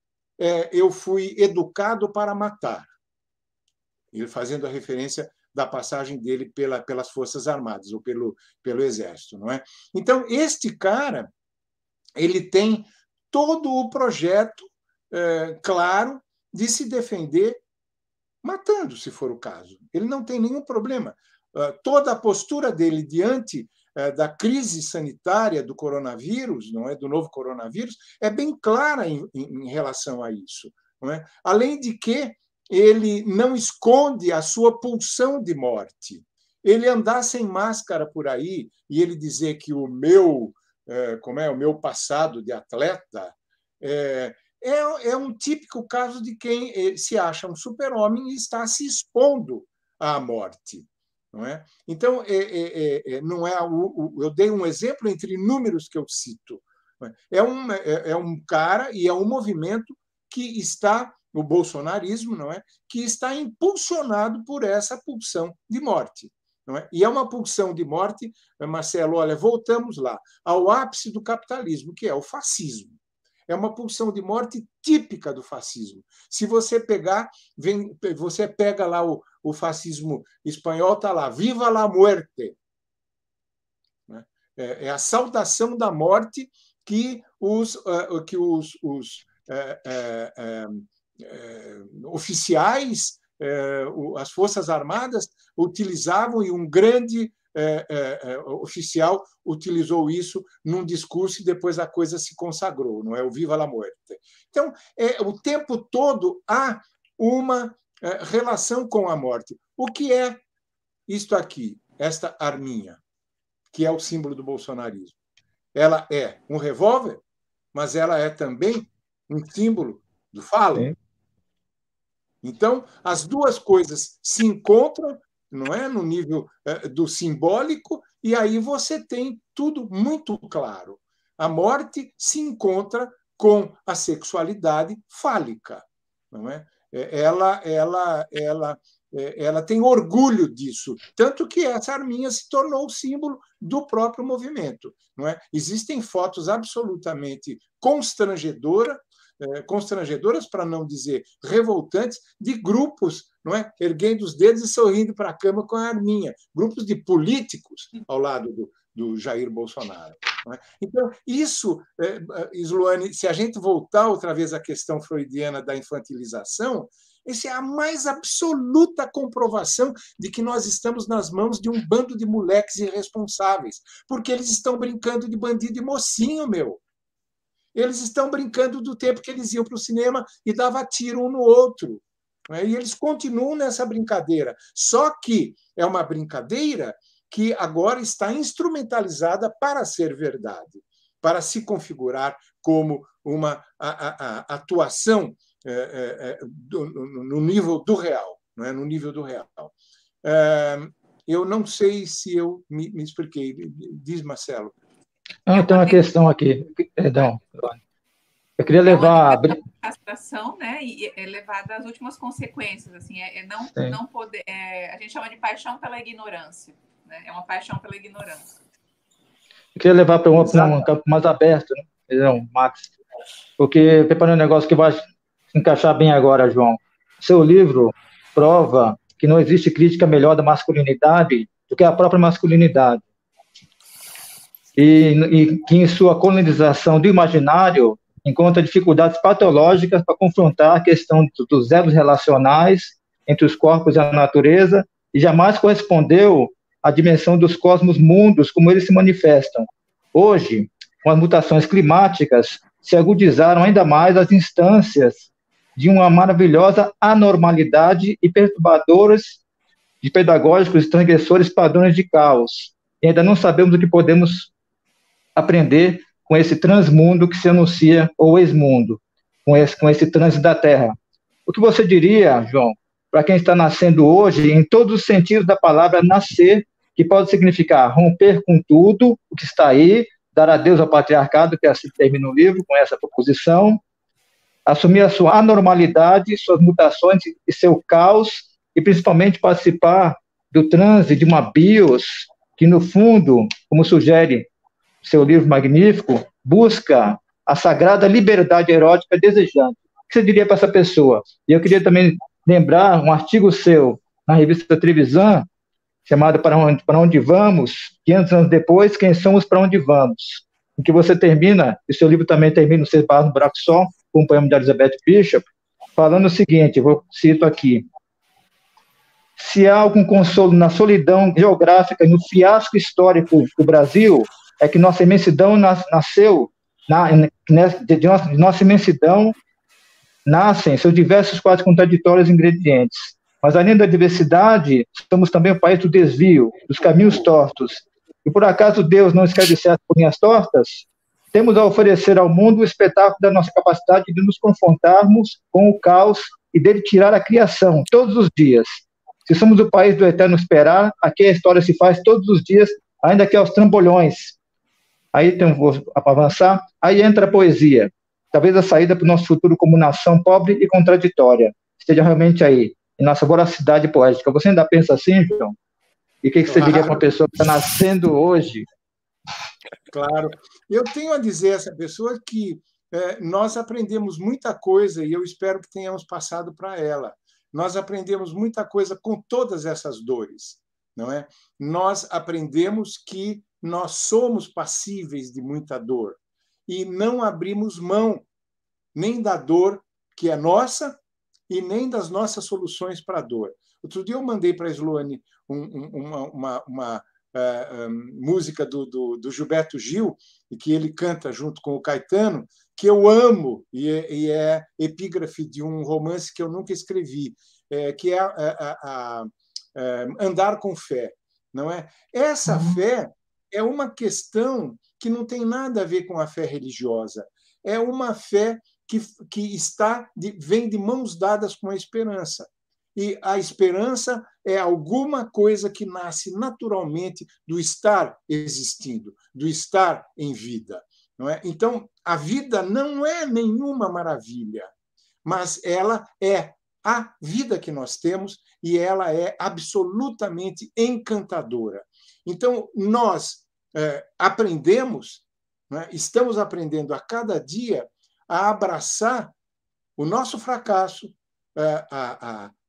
educado para matar. Ele fazendo a referência da passagem dele pelas Forças Armadas ou pelo Exército, não é? Então, este cara, ele tem todo o projeto claro de se defender matando, se for o caso. Ele não tem nenhum problema. Toda a postura dele diante da crise sanitária do coronavírus, não é, do novo coronavírus, é bem clara em relação a isso. Não é? Além de que ele não esconde a sua pulsão de morte. Ele andar sem máscara por aí e ele dizer que o meu passado de atleta é um típico caso de quem se acha um super-homem e está se expondo à morte. Não é? Então, não é eu dei um exemplo entre inúmeros que eu cito. É um cara e é um movimento que está, o bolsonarismo, não é? Que está impulsionado por essa pulsão de morte. Não é? E é uma pulsão de morte, Marcelo, olha, voltamos lá, ao ápice do capitalismo, que é o fascismo. É uma pulsão de morte típica do fascismo. Se você pegar, você pega lá o fascismo espanhol, está lá, viva la muerte. É a saudação da morte que os oficiais, as Forças Armadas utilizavam, e um grande oficial utilizou isso num discurso e depois a coisa se consagrou, não é? O Viva la Muerte. Então, o tempo todo há uma relação com a morte. O que é isto aqui, esta arminha, que é o símbolo do bolsonarismo? Ela é um revólver, mas ela é também um símbolo do falo. Sim. Então, as duas coisas se encontram, não é, no nível do simbólico, e aí você tem tudo muito claro. A morte se encontra com a sexualidade fálica, não é? Ela tem orgulho disso, tanto que essa arminha se tornou o símbolo do próprio movimento, não é? Existem fotos absolutamente constrangedoras, para não dizer revoltantes, de grupos, não é? Erguendo os dedos e sorrindo para a cama com a arminha, grupos de políticos ao lado do Jair Bolsonaro. Não é? Então, isso, Sluane, se a gente voltar outra vez à questão freudiana da infantilização, essa é a mais absoluta comprovação de que nós estamos nas mãos de um bando de moleques irresponsáveis, porque eles estão brincando de bandido e mocinho, meu. Eles estão brincando do tempo que eles iam para o cinema e davam tiro um no outro. Né? E eles continuam nessa brincadeira. Só que é uma brincadeira que agora está instrumentalizada para ser verdade, para se configurar como uma atuação no nível do real. Não é? No nível do real. Eu não sei se eu me expliquei. Diz, Marcelo. Tem uma questão aqui, perdão. Eu queria levar a castração, né, e levar às últimas consequências, assim, não poder, a gente chama de paixão pela ignorância, né? É uma paixão pela ignorância. Eu queria levar para um campo mais aberto, né? Não, Max, porque preparando um negócio que vai se encaixar bem agora, João. Seu livro prova que não existe crítica melhor da masculinidade do que a própria masculinidade. E que em sua colonização do imaginário encontra dificuldades patológicas para confrontar a questão dos elos relacionais entre os corpos e a natureza e jamais correspondeu à dimensão dos cosmos mundos como eles se manifestam. Hoje, com as mutações climáticas, se agudizaram ainda mais as instâncias de uma maravilhosa anormalidade e perturbadoras de pedagógicos e transgressores padrões de caos. E ainda não sabemos o que podemos aprender com esse transmundo que se anuncia, ou ex-mundo, com esse trânsito da Terra. O que você diria, João, para quem está nascendo hoje, em todos os sentidos da palavra nascer, que pode significar romper com tudo o que está aí, dar adeus ao patriarcado, que assim termina o livro, com essa proposição, assumir a sua anormalidade, suas mutações e seu caos, e principalmente participar do transe de uma bios que, no fundo, como sugere seu livro magnífico, busca a sagrada liberdade erótica desejante. O que você diria para essa pessoa? E eu queria também lembrar um artigo seu na revista Trevisan, chamado Para Onde Vamos, 500 anos depois, Quem Somos, Para Onde Vamos, em que você termina, e seu livro também termina no Seis Barras no Buraco Só, com o poema de Elizabeth Bishop, falando o seguinte, cito aqui: se há algum consolo na solidão geográfica e no fiasco histórico do Brasil, é que nossa imensidão nasceu, de nossa imensidão nascem seus diversos, quase contraditórios ingredientes. Mas, além da diversidade, somos também o país do desvio, dos caminhos tortos. E, por acaso, Deus não escreve certo por linhas tortas? Temos a oferecer ao mundo o espetáculo da nossa capacidade de nos confrontarmos com o caos e dele tirar a criação, todos os dias. Se somos o país do eterno esperar, aqui a história se faz todos os dias, ainda que aos trambolhões. Aí vou avançar, aí entra a poesia. Talvez a saída para o nosso futuro como nação pobre e contraditória esteja realmente aí, em nossa voracidade poética. Você ainda pensa assim, João? E o que você diria para uma pessoa que está nascendo hoje? Claro. Eu tenho a dizer a essa pessoa que nós aprendemos muita coisa e eu espero que tenhamos passado para ela. Nós aprendemos muita coisa com todas essas dores, não é? Nós aprendemos que nós somos passíveis de muita dor e não abrimos mão nem da dor que é nossa e nem das nossas soluções para a dor. Outro dia eu mandei para a Sloane uma música do Gilberto Gil, e que ele canta junto com o Caetano, que eu amo, e é epígrafe de um romance que eu nunca escrevi, que é Andar com Fé. Não é? Essa fé é uma questão que não tem nada a ver com a fé religiosa. É uma fé que vem de mãos dadas com a esperança. E a esperança é alguma coisa que nasce naturalmente do estar existindo, do estar em vida. Não é? Então, a vida não é nenhuma maravilha, mas ela é a vida que nós temos e ela é absolutamente encantadora. Então, nós aprendemos, né, estamos aprendendo a cada dia a abraçar o nosso fracasso,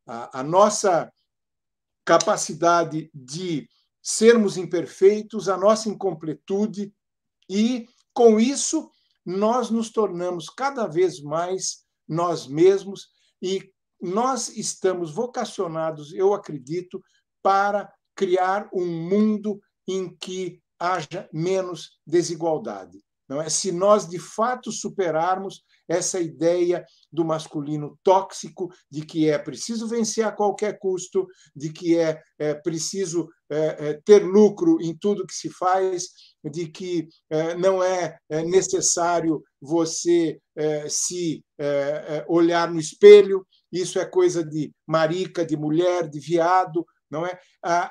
a nossa capacidade de sermos imperfeitos, a nossa incompletude, e, com isso, nós nos tornamos cada vez mais nós mesmos e nós estamos vocacionados, eu acredito, para criar um mundo em que haja menos desigualdade. Não é? Se nós, de fato, superarmos essa ideia do masculino tóxico, de que é preciso vencer a qualquer custo, de que é preciso ter lucro em tudo que se faz, de que não é necessário você se olhar no espelho, isso é coisa de marica, de mulher, de viado, não é?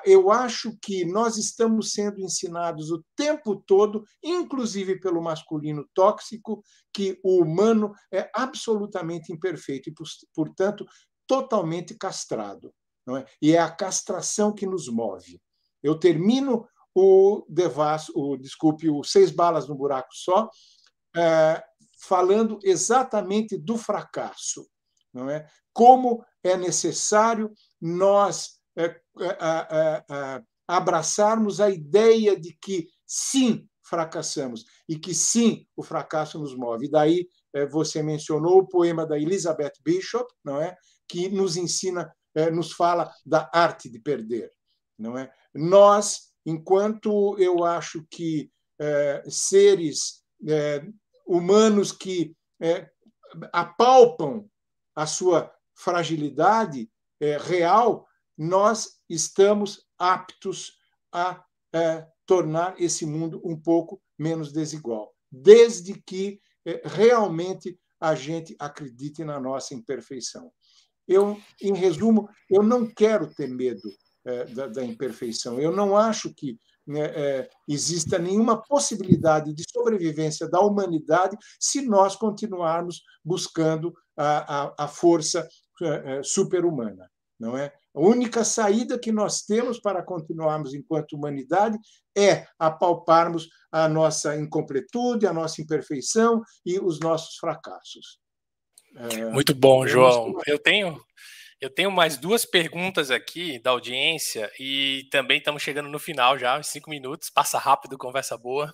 Eu acho que nós estamos sendo ensinados o tempo todo, inclusive pelo masculino tóxico, que o humano é absolutamente imperfeito e, portanto, totalmente castrado. Não é? E é a castração que nos move. Eu termino o Seis Balas no Buraco Só, falando exatamente do fracasso. Não é? Como é necessário nós abraçarmos a ideia de que, sim, fracassamos e que, sim, o fracasso nos move. E daí você mencionou o poema da Elizabeth Bishop, não é? Que nos ensina, nos fala da arte de perder. Não é? Nós, enquanto eu acho que seres humanos que apalpam a sua fragilidade real, nós estamos aptos a tornar esse mundo um pouco menos desigual, desde que realmente a gente acredite na nossa imperfeição. Em resumo, eu não quero ter medo da imperfeição. Eu não acho que exista nenhuma possibilidade de sobrevivência da humanidade se nós continuarmos buscando a força super-humana. Não é? A única saída que nós temos para continuarmos enquanto humanidade é apalparmos a nossa incompletude, a nossa imperfeição e os nossos fracassos. Muito bom, João. Eu tenho mais duas perguntas aqui da audiência e também estamos chegando no final já, em 5 minutos. Passa rápido, conversa boa.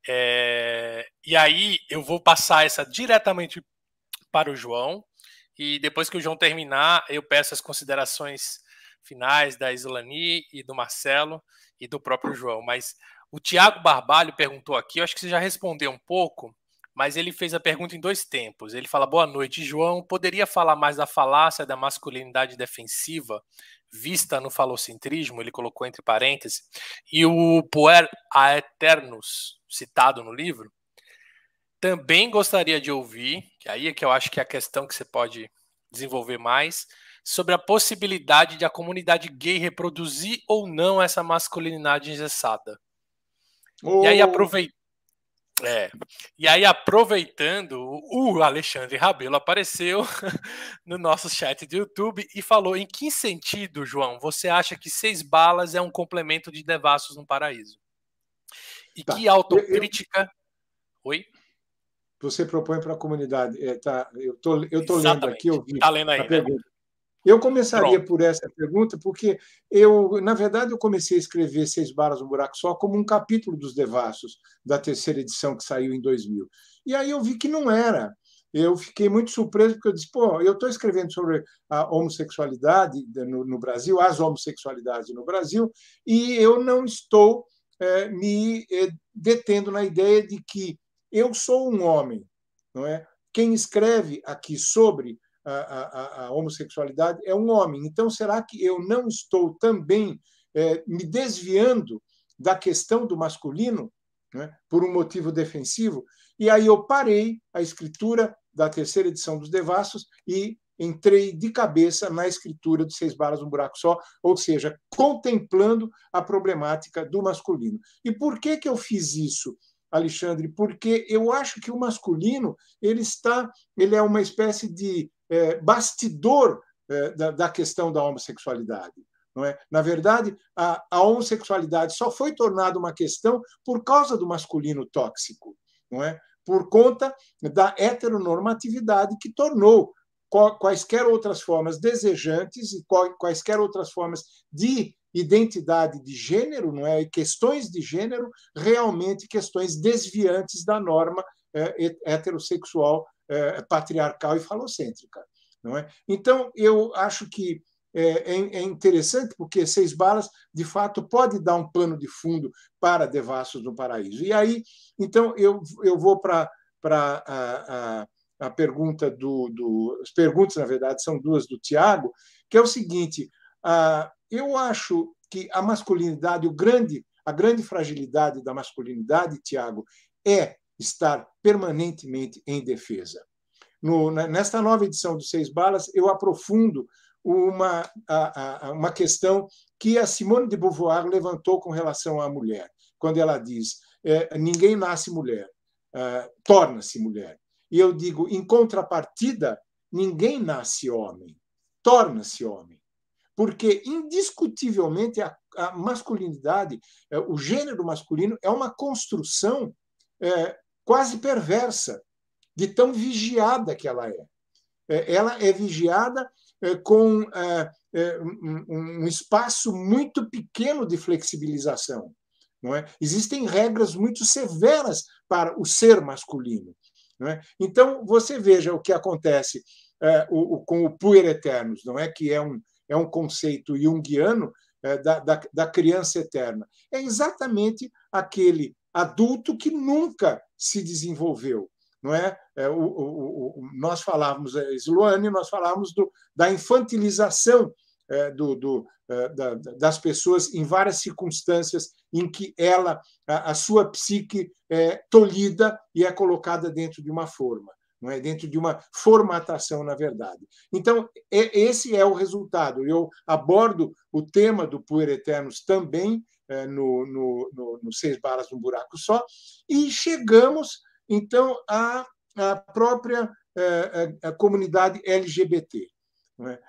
E aí eu vou passar essa diretamente para o João, e depois que o João terminar, eu peço as considerações finais da Isolani e do Marcelo e do próprio João. Mas o Tiago Barbalho perguntou aqui, eu acho que você já respondeu um pouco, mas ele fez a pergunta em 2 tempos. Ele fala: boa noite, João. Poderia falar mais da falácia da masculinidade defensiva vista no falocentrismo? Ele colocou entre parênteses. E o puer aeternus, citado no livro, também gostaria de ouvir, que aí é que eu acho que é a questão que você pode desenvolver mais, sobre a possibilidade de a comunidade gay reproduzir ou não essa masculinidade engessada. E aí, aproveitando, o Alexandre Rabelo apareceu no nosso chat do YouTube e falou: em que sentido, João, você acha que 6 balas é um complemento de Devassos no Paraíso? E que autocrítica... Oi? Você propõe para a comunidade. Eu tô lendo aqui, eu vi lendo aí, a pergunta. Eu começaria por essa pergunta, porque na verdade, eu comecei a escrever 6 balas no buraco só como um capítulo dos Devassos, da terceira edição que saiu em 2000. E aí eu vi que não era. Eu fiquei muito surpreso, porque eu disse, eu estou escrevendo sobre a homossexualidade no Brasil, as homossexualidades no Brasil, e eu não estou me detendo na ideia de que eu sou um homem, não é? Quem escreve aqui sobre a homossexualidade é um homem. Então, será que eu não estou também me desviando da questão do masculino, né, por um motivo defensivo? E aí eu parei a escritura da terceira edição dos Devassos e entrei de cabeça na escritura de 6 balas, um buraco só, ou seja, contemplando a problemática do masculino. E por que eu fiz isso, Alexandre? Porque eu acho que o masculino ele é uma espécie de bastidor da questão da homossexualidade. Não é? Na verdade, a homossexualidade só foi tornada uma questão por causa do masculino tóxico, não é? Por conta da heteronormatividade que tornou quaisquer outras formas desejantes e quaisquer outras formas de identidade de gênero, não é? E questões de gênero realmente questões desviantes da norma heterossexual, patriarcal e falocêntrica, não é? Então, eu acho que é interessante, porque 6 balas, de fato, pode dar um pano de fundo para Devassos no Paraíso. E aí, então, eu vou para a pergunta as perguntas, na verdade, são 2 do Tiago, que é o seguinte: eu acho que a masculinidade, a grande fragilidade da masculinidade, Tiago, é estar permanentemente em defesa. Nesta nova edição do 6 balas, eu aprofundo uma questão que a Simone de Beauvoir levantou com relação à mulher, quando ela diz: ninguém nasce mulher, torna-se mulher. E eu digo, em contrapartida, ninguém nasce homem, torna-se homem. Porque, indiscutivelmente, a masculinidade, o gênero masculino, é uma construção quase perversa, de tão vigiada que ela é. Ela é vigiada com um espaço muito pequeno de flexibilização. Não é? Existem regras muito severas para o ser masculino. Não é? Então, você veja o que acontece com o puer eternus, não é? Que é um conceito junguiano da criança eterna. É exatamente aquele adulto que nunca se desenvolveu. Não é? Nós falávamos, Sloane, nós falávamos da infantilização das pessoas em várias circunstâncias em que a sua psique é tolhida e é colocada dentro de uma forma, não é? Dentro de uma formatação, na verdade. Então, esse é o resultado. Eu abordo o tema do puer eternus também no 6 balas no buraco só, e chegamos então à própria a comunidade LGBT. Não é?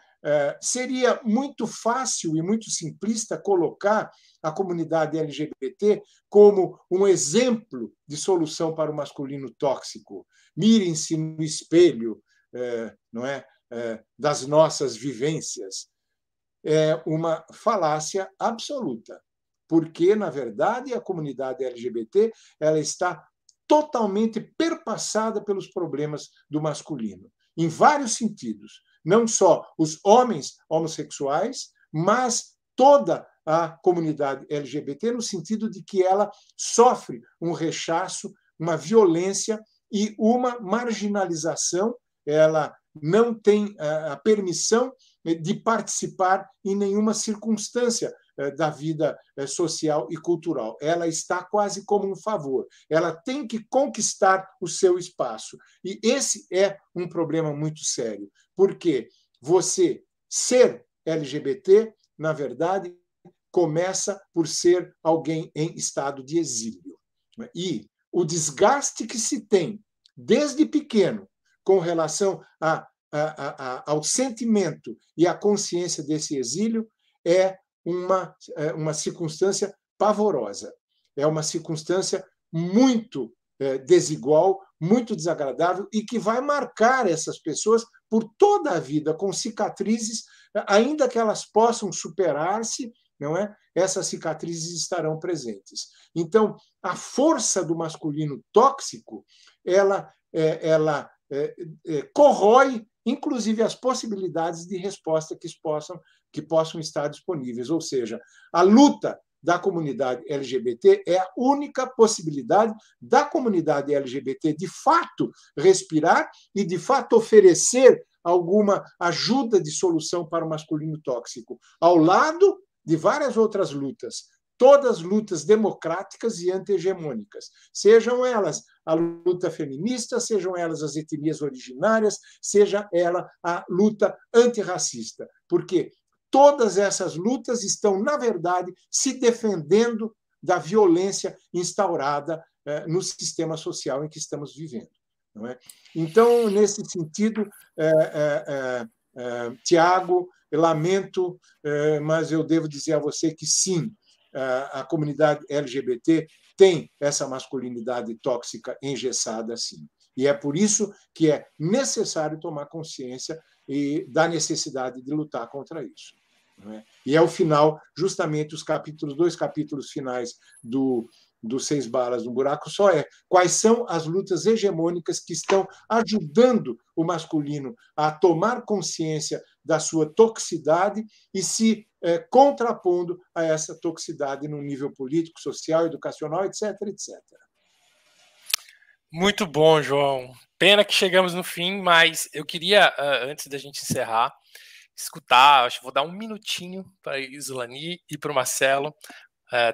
Seria muito fácil e muito simplista colocar a comunidade LGBT como um exemplo de solução para o masculino tóxico. Mirem-se no espelho, não é? Das nossas vivências. É uma falácia absoluta, porque, na verdade, a comunidade LGBT ela está totalmente perpassada pelos problemas do masculino. em vários sentidos, não só os homens homossexuais, mas toda a comunidade LGBT, no sentido de que ela sofre um rechaço, uma violência e uma marginalização. Ela não tem a permissão de participar em nenhuma circunstância da vida social e cultural. Ela está quase como um favor. Ela tem que conquistar o seu espaço. E esse é um problema muito sério, porque você ser LGBT, na verdade, começa por ser alguém em estado de exílio. E o desgaste que se tem desde pequeno com relação ao sentimento e à consciência desse exílio é uma circunstância pavorosa. É uma circunstância muito desigual, muito desagradável e que vai marcar essas pessoas por toda a vida, com cicatrizes, ainda que elas possam superar-se, não é? Essas cicatrizes estarão presentes. Então, a força do masculino tóxico, ela corrói, inclusive, as possibilidades de resposta que possam estar disponíveis. Ou seja, a luta da comunidade LGBT é a única possibilidade da comunidade LGBT, de fato, respirar e, de fato, oferecer alguma ajuda de solução para o masculino tóxico, ao lado de várias outras lutas, todas lutas democráticas e anti-hegemônicas, sejam elas a luta feminista, sejam elas as etnias originárias, seja ela a luta antirracista, porque todas essas lutas estão, na verdade, se defendendo da violência instaurada no sistema social em que estamos vivendo. Não é? Então, nesse sentido, Tiago, lamento, mas eu devo dizer a você que sim, a comunidade LGBT tem essa masculinidade tóxica engessada, sim. E é por isso que é necessário tomar consciência da necessidade de lutar contra isso. Não é? E é o final, justamente os dois capítulos finais do Seis Balas no Buraco só quais são as lutas hegemônicas que estão ajudando o masculino a tomar consciência da sua toxicidade e se contrapondo a essa toxicidade no nível político, social, educacional, etc., etc. Muito bom, João. Pena que chegamos no fim, mas eu queria, antes da gente encerrar, escutar, acho que vou dar um minutinho para a Islani e para o Marcelo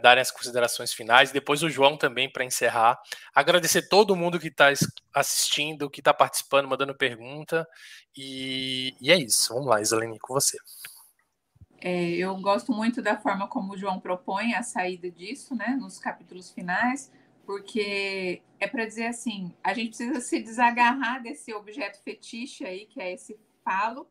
darem as considerações finais, depois o João também para encerrar. Agradecer todo mundo que está assistindo, que está participando, mandando pergunta, e é isso. Vamos lá, Islani, com você. Eu gosto muito da forma como o João propõe a saída disso, né, nos capítulos finais, porque é para dizer assim, a gente precisa se desagarrar desse objeto fetiche aí, que é esse falo,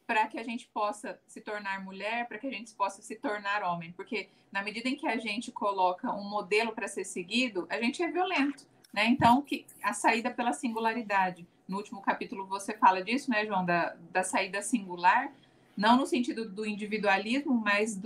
para que a gente possa se tornar mulher, para que a gente possa se tornar homem. Porque na medida em que a gente coloca um modelo para ser seguido, a gente é violento, né? Então, a saída pela singularidade. No último capítulo você fala disso, né, João? Da saída singular, não no sentido do individualismo, mas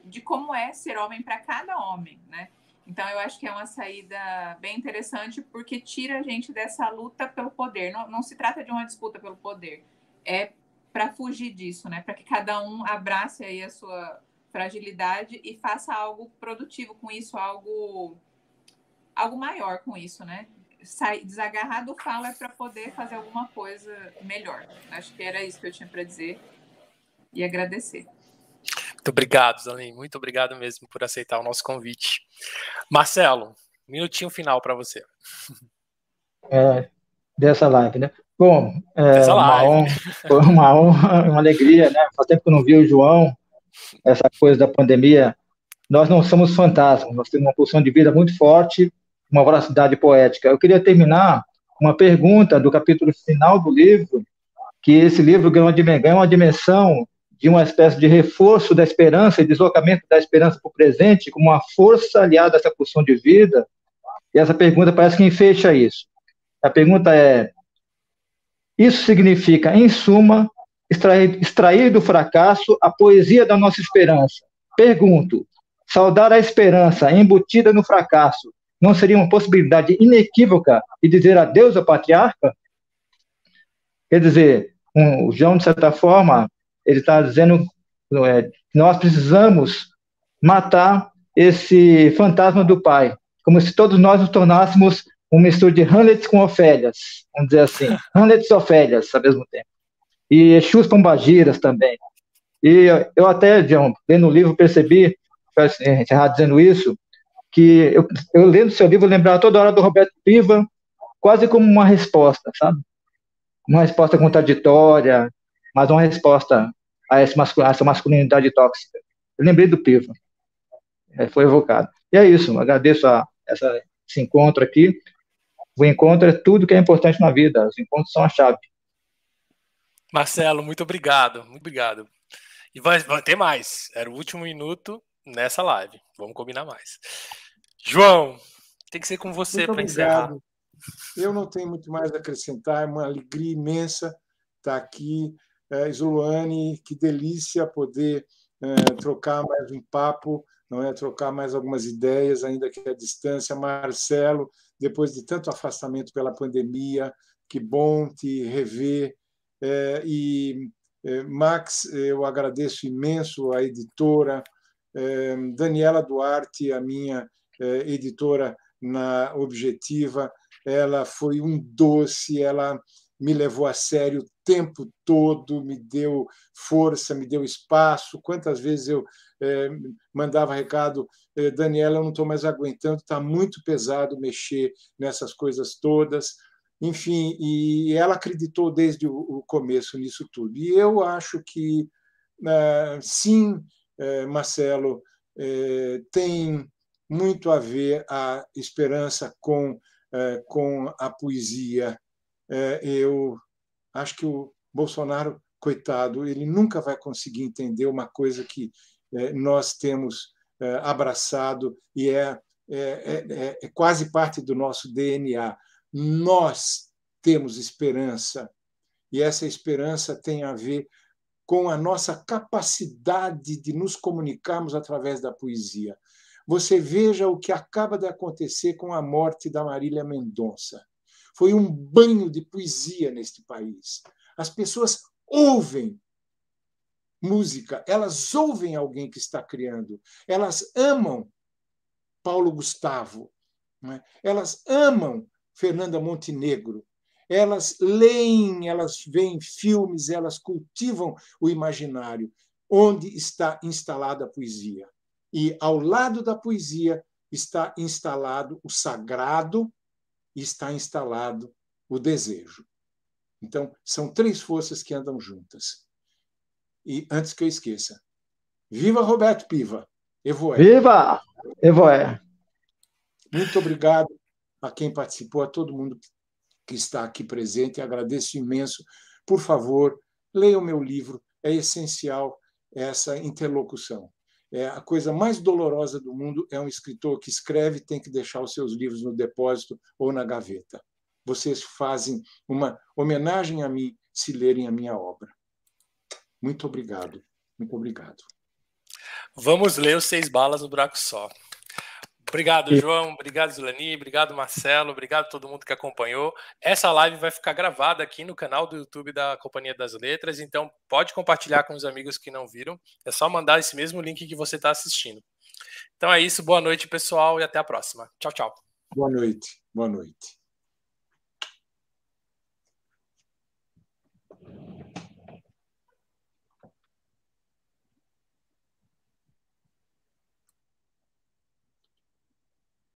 de como é ser homem para cada homem, né? Então, eu acho que é uma saída bem interessante, porque tira a gente dessa luta pelo poder. Não se trata de uma disputa pelo poder. É para fugir disso, né? Para que cada um abrace aí a sua fragilidade e faça algo produtivo com isso, algo maior com isso, né? Desagarrar do falo é para poder fazer alguma coisa melhor. Acho que era isso que eu tinha para dizer e agradecer. Muito obrigado, Zalim. Muito obrigado mesmo por aceitar o nosso convite. Marcelo, minutinho final para você. Dessa live, né? Bom, foi uma honra, uma alegria, né? Faz tempo que eu não vi o João, essa coisa da pandemia. Nós não somos fantasmas, nós temos uma pulsão de vida muito forte, uma voracidade poética. Eu queria terminar uma pergunta do capítulo final do livro, que esse livro ganha uma dimensão de uma espécie de reforço da esperança e deslocamento da esperança para o presente, como uma força aliada a essa pulsão de vida. E essa pergunta parece que fecha isso. A pergunta é: isso significa, em suma, extrair do fracasso a poesia da nossa esperança. Pergunto, saudar a esperança embutida no fracasso não seria uma possibilidade inequívoca de dizer adeus ao patriarca? Quer dizer, o João, de certa forma, ele está dizendo que nós precisamos matar esse fantasma do pai, como se todos nós nos tornássemos uma mistura de Hamlet com Ofélias, vamos dizer assim, Hamlet e Ofélias ao mesmo tempo, e Exus Pombagiras também. E eu até, John, lendo o livro, percebi, para encerrar dizendo isso, que eu lendo o seu livro, eu lembrava toda hora do Roberto Piva, quase como uma resposta, sabe? Uma resposta contraditória, mas uma resposta a essa masculinidade tóxica. Eu lembrei do Piva, foi evocado. E é isso, agradeço esse encontro aqui. O encontro é tudo que é importante na vida, os encontros são a chave. Marcelo, muito obrigado, muito obrigado. E vai ter mais, era o último minuto nessa live, vamos combinar mais. João, tem que ser com você para encerrar. Eu não tenho muito mais a acrescentar, é uma alegria imensa estar aqui. Zuluane, que delícia poder trocar mais um papo, não é? Trocar mais algumas ideias, ainda que à distância. Marcelo, depois de tanto afastamento pela pandemia, que bom te rever. Max, eu agradeço imenso a editora, Daniela Duarte, a minha editora na Objetiva, ela foi um doce, ela me levou a sério o tempo todo, me deu força, me deu espaço. Quantas vezes eu mandava recado, Daniela, eu não estou mais aguentando, está muito pesado mexer nessas coisas todas. Enfim, e ela acreditou desde o começo nisso tudo. E eu acho que, sim, Marcelo, tem muito a ver a esperança com a poesia. Eu acho que o Bolsonaro, coitado, ele nunca vai conseguir entender uma coisa que nós temos abraçado e é quase parte do nosso DNA. Nós temos esperança, e essa esperança tem a ver com a nossa capacidade de nos comunicarmos através da poesia. Você veja o que acaba de acontecer com a morte da Marília Mendonça. Foi um banho de poesia neste país. As pessoas ouvem música, elas ouvem alguém que está criando, elas amam Paulo Gustavo, né? Elas amam Fernanda Montenegro, elas leem, elas veem filmes, elas cultivam o imaginário, onde está instalada a poesia. E, ao lado da poesia, está instalado o sagrado e está instalado o desejo. Então, são três forças que andam juntas. E, antes que eu esqueça, viva Roberto Piva! Evoé! Viva! Evoé! Muito obrigado a quem participou, a todo mundo que está aqui presente. Agradeço imenso. Por favor, leia o meu livro. É essencial essa interlocução. A coisa mais dolorosa do mundo é um escritor que escreve e tem que deixar os seus livros no depósito ou na gaveta. Vocês fazem uma homenagem a mim se lerem a minha obra. Muito obrigado. Muito obrigado. Vamos ler os 6 balas no buraco só. Obrigado, João. Obrigado, Zulani. Obrigado, Marcelo. Obrigado a todo mundo que acompanhou. Essa live vai ficar gravada aqui no canal do YouTube da Companhia das Letras, então pode compartilhar com os amigos que não viram. É só mandar esse mesmo link que você está assistindo. Então é isso. Boa noite, pessoal, e até a próxima. Tchau, tchau. Boa noite. Boa noite.